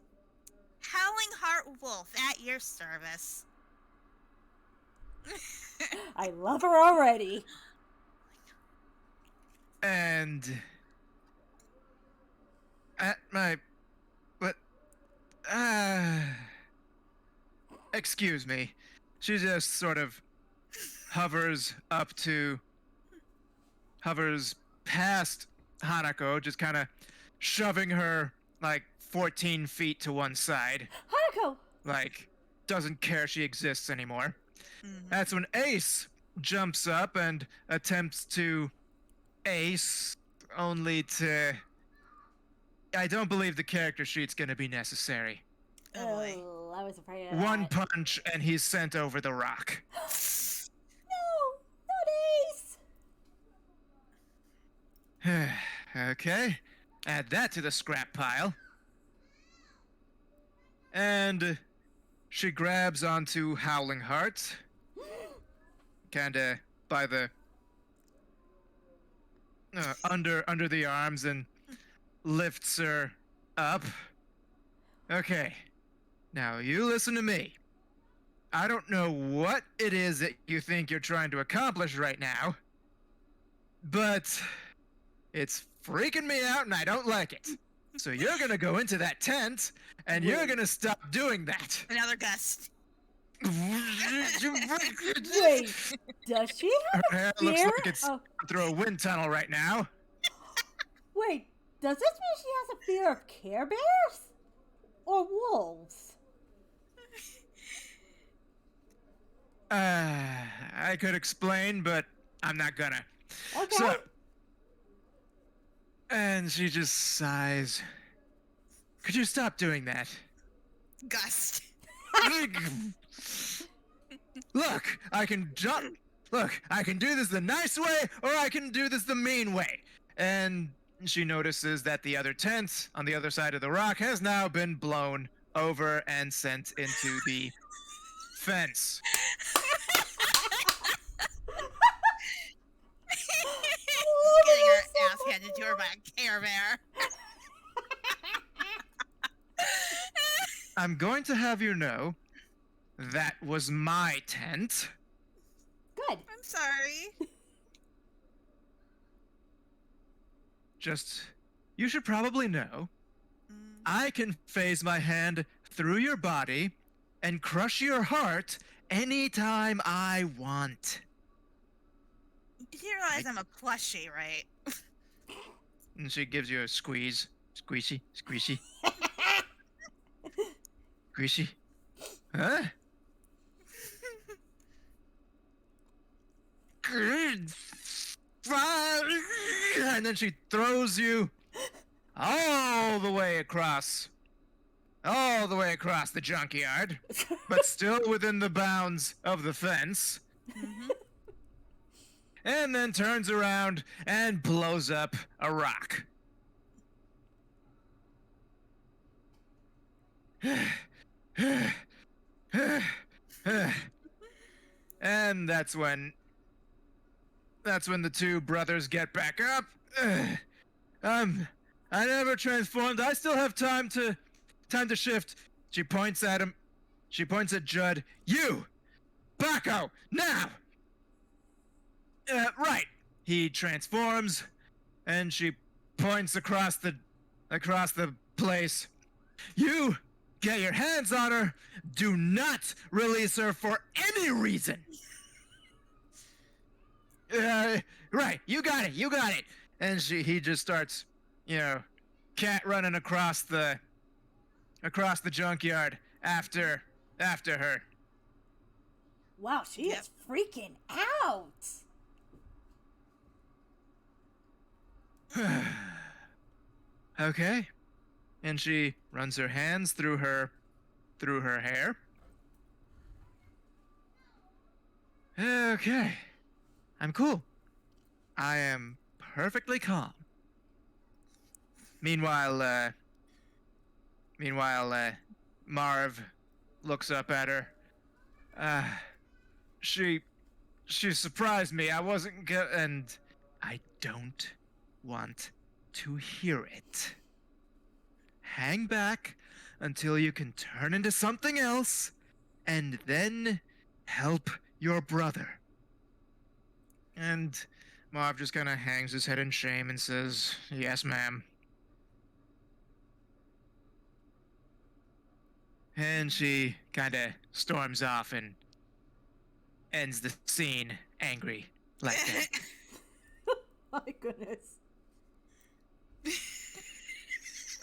[SPEAKER 2] Howling Heart Wolf at your service.
[SPEAKER 1] I love her already.
[SPEAKER 3] And at my excuse me. She just sort of hovers past Hanako, just kind of shoving her like 14 feet to one side.
[SPEAKER 1] Hanako!
[SPEAKER 3] Like, doesn't care she exists anymore.
[SPEAKER 2] Mhm.
[SPEAKER 3] That's when Ace jumps up and attempts to ace, only to... I don't believe the character sheet's gonna be necessary.
[SPEAKER 2] Oh boy.
[SPEAKER 1] Oh, I was afraid of
[SPEAKER 3] One
[SPEAKER 1] that.
[SPEAKER 3] punch and he's sent over the rock.
[SPEAKER 1] No! Not Ace!
[SPEAKER 3] Okay, add that to the scrap pile. And she grabs onto Howling Heart, kinda by the under the arms, and lifts her up. Okay, now you listen to me. I don't know what it is that you think you're trying to accomplish right now, but it's freaking me out and I don't like it. So you're gonna go into that tent and you're gonna stop doing that.
[SPEAKER 2] Another gust.
[SPEAKER 1] Wait, does she have
[SPEAKER 3] Her hair
[SPEAKER 1] a
[SPEAKER 3] looks
[SPEAKER 1] fear?
[SPEAKER 3] like it's
[SPEAKER 1] Oh,
[SPEAKER 3] through a wind tunnel right now.
[SPEAKER 1] wait, does this mean she has a fear of Care Bears? Or wolves?
[SPEAKER 3] I could explain, but I'm not gonna.
[SPEAKER 1] Okay.
[SPEAKER 3] So, and she just sighs. Could you stop doing that?
[SPEAKER 2] Gust.
[SPEAKER 3] Look, I can jump. Look, I can do this the nice way, or I can do this the mean way. And she notices that the other tent on the other side of the rock has now been blown over and sent into the fence.
[SPEAKER 2] Getting her ass handed to her by a Care Bear.
[SPEAKER 3] I'm going to have you know that was my tent.
[SPEAKER 1] Good.
[SPEAKER 2] I'm sorry.
[SPEAKER 3] Just, you should probably know,
[SPEAKER 2] Mm.
[SPEAKER 3] I can phase my hand through your body and crush your heart anytime I want.
[SPEAKER 2] You realize I'm a plushie, right?
[SPEAKER 3] And she gives you a squeeze. Squeezy, squeezy. Squeezy. Huh? And then she throws you all the way across the junkyard, but still within the bounds of the fence,
[SPEAKER 2] Mhm.
[SPEAKER 3] and then turns around and blows up a rock. And that's when the two brothers get back up. I never transformed. I still have time to shift. She points at him. She points at Judd. You, Baco, now. Right. He transforms, and she points across the place. You get your hands on her, do not release her for any reason. Right, you got it. And he just starts, cat running across the junkyard after her.
[SPEAKER 1] Wow, she
[SPEAKER 2] Yep.
[SPEAKER 1] is freaking out.
[SPEAKER 3] Okay. And she runs her hands through her hair. Okay. I'm cool. I am perfectly calm. Meanwhile, Marv looks up at her. She surprised me. I wasn't and I don't want to hear it. Hang back until you can turn into something else, and then help your brother. And Marv just kind of hangs his head in shame and says, "Yes, ma'am." And she kind of storms off and ends the scene angry like that.
[SPEAKER 1] My goodness.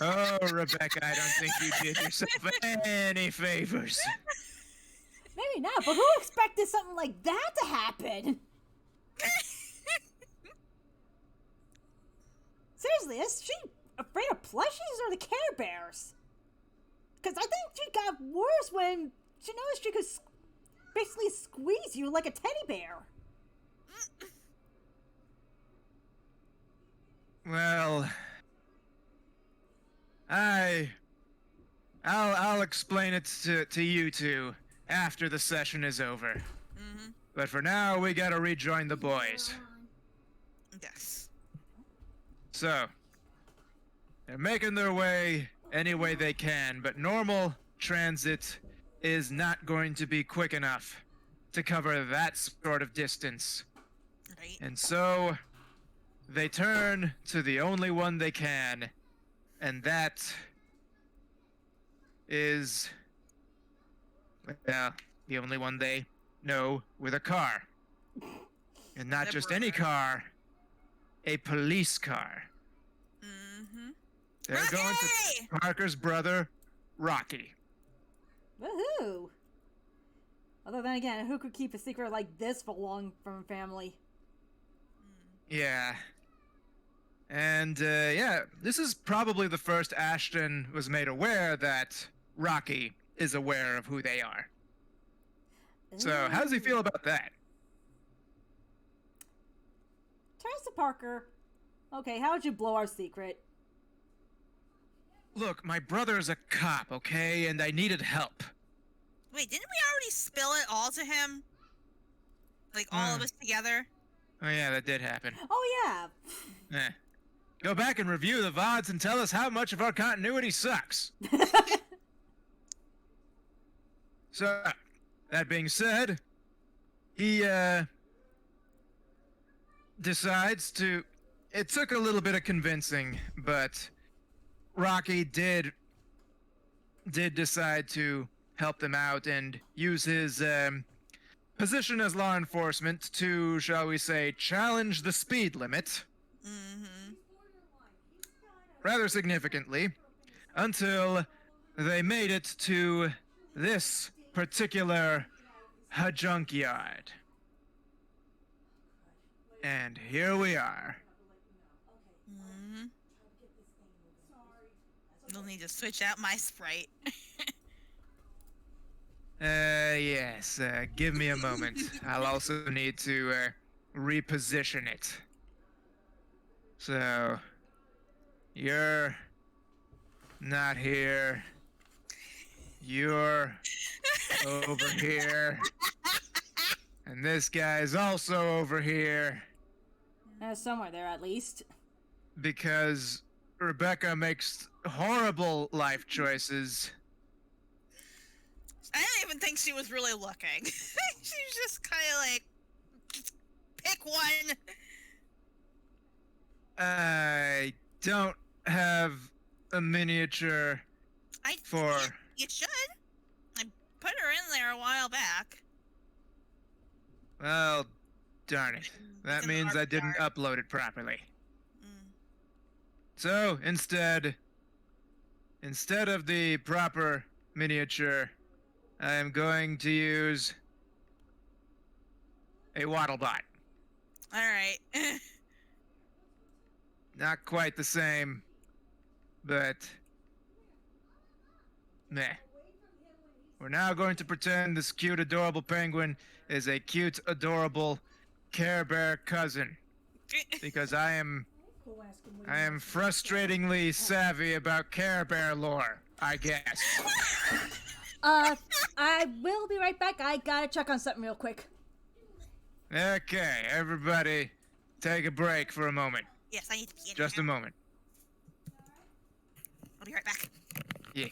[SPEAKER 3] Oh, Rebecca, I don't think you did yourself any favors.
[SPEAKER 1] Maybe not, but who expected something like that to happen? Seriously, is she afraid of plushies or the Care Bears? Because I think she got worse when she noticed she could basically squeeze you like a teddy bear.
[SPEAKER 3] Well, I'll explain it to you two after the session is over.
[SPEAKER 2] Mm-hmm.
[SPEAKER 3] But for now, we gotta rejoin the boys.
[SPEAKER 2] Yes.
[SPEAKER 3] So, they're making their way any way they can, but normal transit is not going to be quick enough to cover that sort of distance.
[SPEAKER 2] Right.
[SPEAKER 3] And so, they turn to the only one they can, and that is, well, the only one they know with a car. And not
[SPEAKER 2] Their
[SPEAKER 3] just any
[SPEAKER 2] brother.
[SPEAKER 3] car, a police car.
[SPEAKER 2] Mm-hmm.
[SPEAKER 3] They're going to Parker's brother, Rocky.
[SPEAKER 1] Woohoo! Although then again, who could keep a secret like this for long from a family?
[SPEAKER 3] Yeah. And, yeah, this is probably the first Ashton was made aware that Rocky is aware of who they are. So, how does he feel about that?
[SPEAKER 1] Turns to Parker. Okay, how would you blow our secret?
[SPEAKER 3] Look, my brother's a cop, okay? And I needed help.
[SPEAKER 2] Wait, didn't we already spill it all to him? Like all of us together?
[SPEAKER 3] Oh, yeah, that did happen.
[SPEAKER 1] Oh yeah.
[SPEAKER 3] Go back and review the VODs and tell us how much of our continuity sucks. So, that being said, he, decides to... It took a little bit of convincing, but Rocky did decide to help them out and use his, position as law enforcement to, shall we say, challenge the speed limit.
[SPEAKER 2] Mm-hmm.
[SPEAKER 3] Rather significantly, until they made it to this particular junkyard. And here we are.
[SPEAKER 2] Mm-hmm. You'll need to switch out my Sprite.
[SPEAKER 3] Yes, give me a moment. I'll also need to, reposition it. So, you're not here. You're over here. And this guy's also over here.
[SPEAKER 1] Somewhere there at least.
[SPEAKER 3] Because Rebecca makes horrible life choices.
[SPEAKER 2] I don't even think she was really looking. She was just kind of like, just pick one.
[SPEAKER 3] I don't have a miniature
[SPEAKER 2] I
[SPEAKER 3] for...
[SPEAKER 2] You should. I put her in there a while back.
[SPEAKER 3] Well, darn it. That
[SPEAKER 2] It's in the
[SPEAKER 3] means I didn't
[SPEAKER 2] archive.
[SPEAKER 3] upload it properly.
[SPEAKER 2] Mm.
[SPEAKER 3] So, instead of the proper miniature, I am going to use a Waddlebot.
[SPEAKER 2] Alright.
[SPEAKER 3] Not quite the same, but meh. We're now going to pretend this cute, adorable penguin is a cute, adorable Care Bear cousin. Because I am frustratingly savvy about Care Bear lore, I guess.
[SPEAKER 1] I will be right back. I gotta check on something real quick.
[SPEAKER 3] Okay, everybody, take a break for a moment.
[SPEAKER 2] Yes, I need to pee in
[SPEAKER 3] Just a
[SPEAKER 2] here.
[SPEAKER 3] moment.
[SPEAKER 2] I'll be right back.
[SPEAKER 3] Yeah.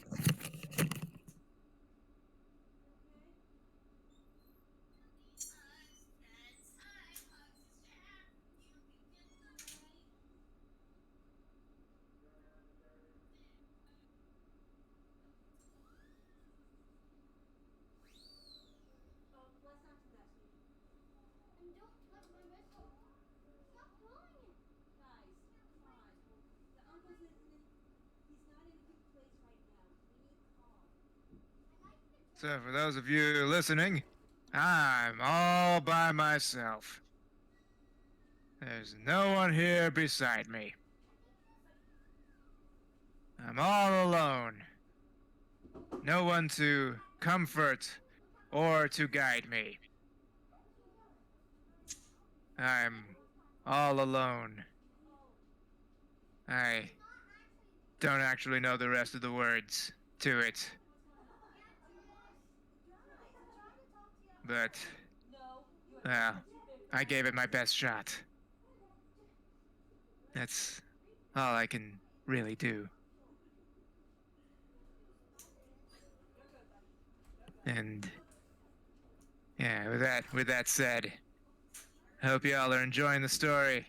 [SPEAKER 3] So, for those of you listening, I'm all by myself. There's no one here beside me. I'm all alone. No one to comfort or to guide me. I'm all alone. I don't actually know the rest of the words to it. But, well, I gave it my best shot. That's all I can really do. And, yeah, with that said, I hope y'all are enjoying the story.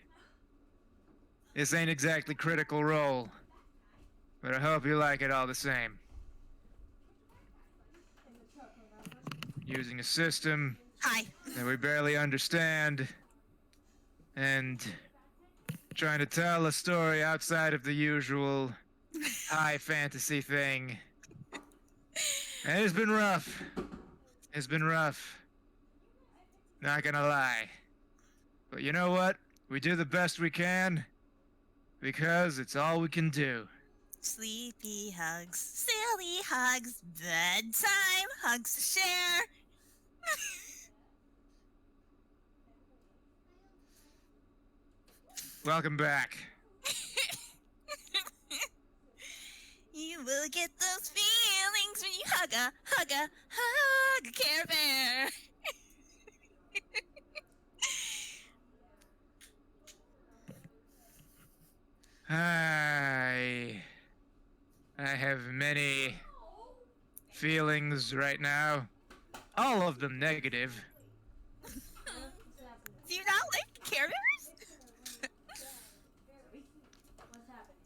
[SPEAKER 3] This ain't exactly Critical Role, but I hope you like it all the same. Using a system
[SPEAKER 2] Hi.
[SPEAKER 3] that we barely understand, and trying to tell a story outside of the usual high fantasy thing. And it's been rough. It's been rough. Not gonna lie. But you know what? We do the best we can, because it's all we can do.
[SPEAKER 2] Sleepy hugs, silly hugs, bedtime hugs to share.
[SPEAKER 3] Welcome back.
[SPEAKER 2] You will get those feelings when you hug a Care Bear.
[SPEAKER 3] I have many feelings right now. All of them negative.
[SPEAKER 2] Do you not like Care Bears?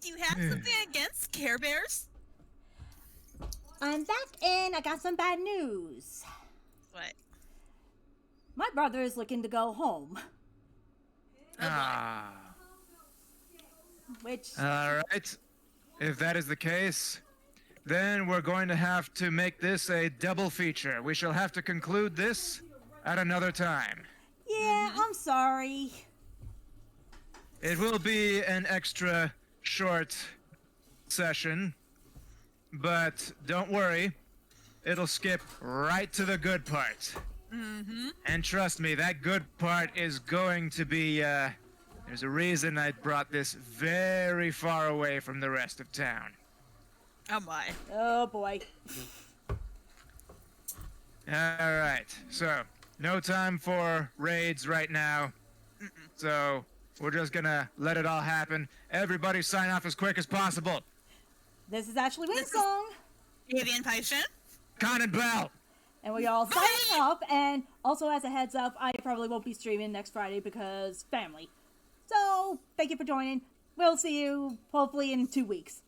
[SPEAKER 2] Do you have something against Care Bears?
[SPEAKER 1] I'm back and I got some bad news.
[SPEAKER 2] What?
[SPEAKER 1] My brother is looking to go home.
[SPEAKER 3] Ah.
[SPEAKER 1] Which,
[SPEAKER 3] Alright. If that is the case, then we're going to have to make this a double feature. We shall have to conclude this at another time.
[SPEAKER 1] yeah, I'm sorry.
[SPEAKER 3] It will be an extra short session, but don't worry, it'll skip right to the good part.
[SPEAKER 2] Mm-hmm.
[SPEAKER 3] And trust me, that good part is going to be, there's a reason I brought this very far away from the rest of town.
[SPEAKER 2] Oh my.
[SPEAKER 1] Oh boy.
[SPEAKER 3] Alright, so, no time for raids right now. So, we're just gonna let it all happen. Everybody sign off as quick as possible.
[SPEAKER 1] This is Ashley Winsong.
[SPEAKER 2] Avian Python.
[SPEAKER 3] Conan Bell!
[SPEAKER 1] And we all signing off. And also, as a heads up, I probably won't be streaming next Friday because family. So, thank you for joining. We'll see you hopefully in 2 weeks.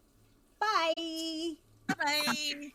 [SPEAKER 1] Bye!
[SPEAKER 2] Bye.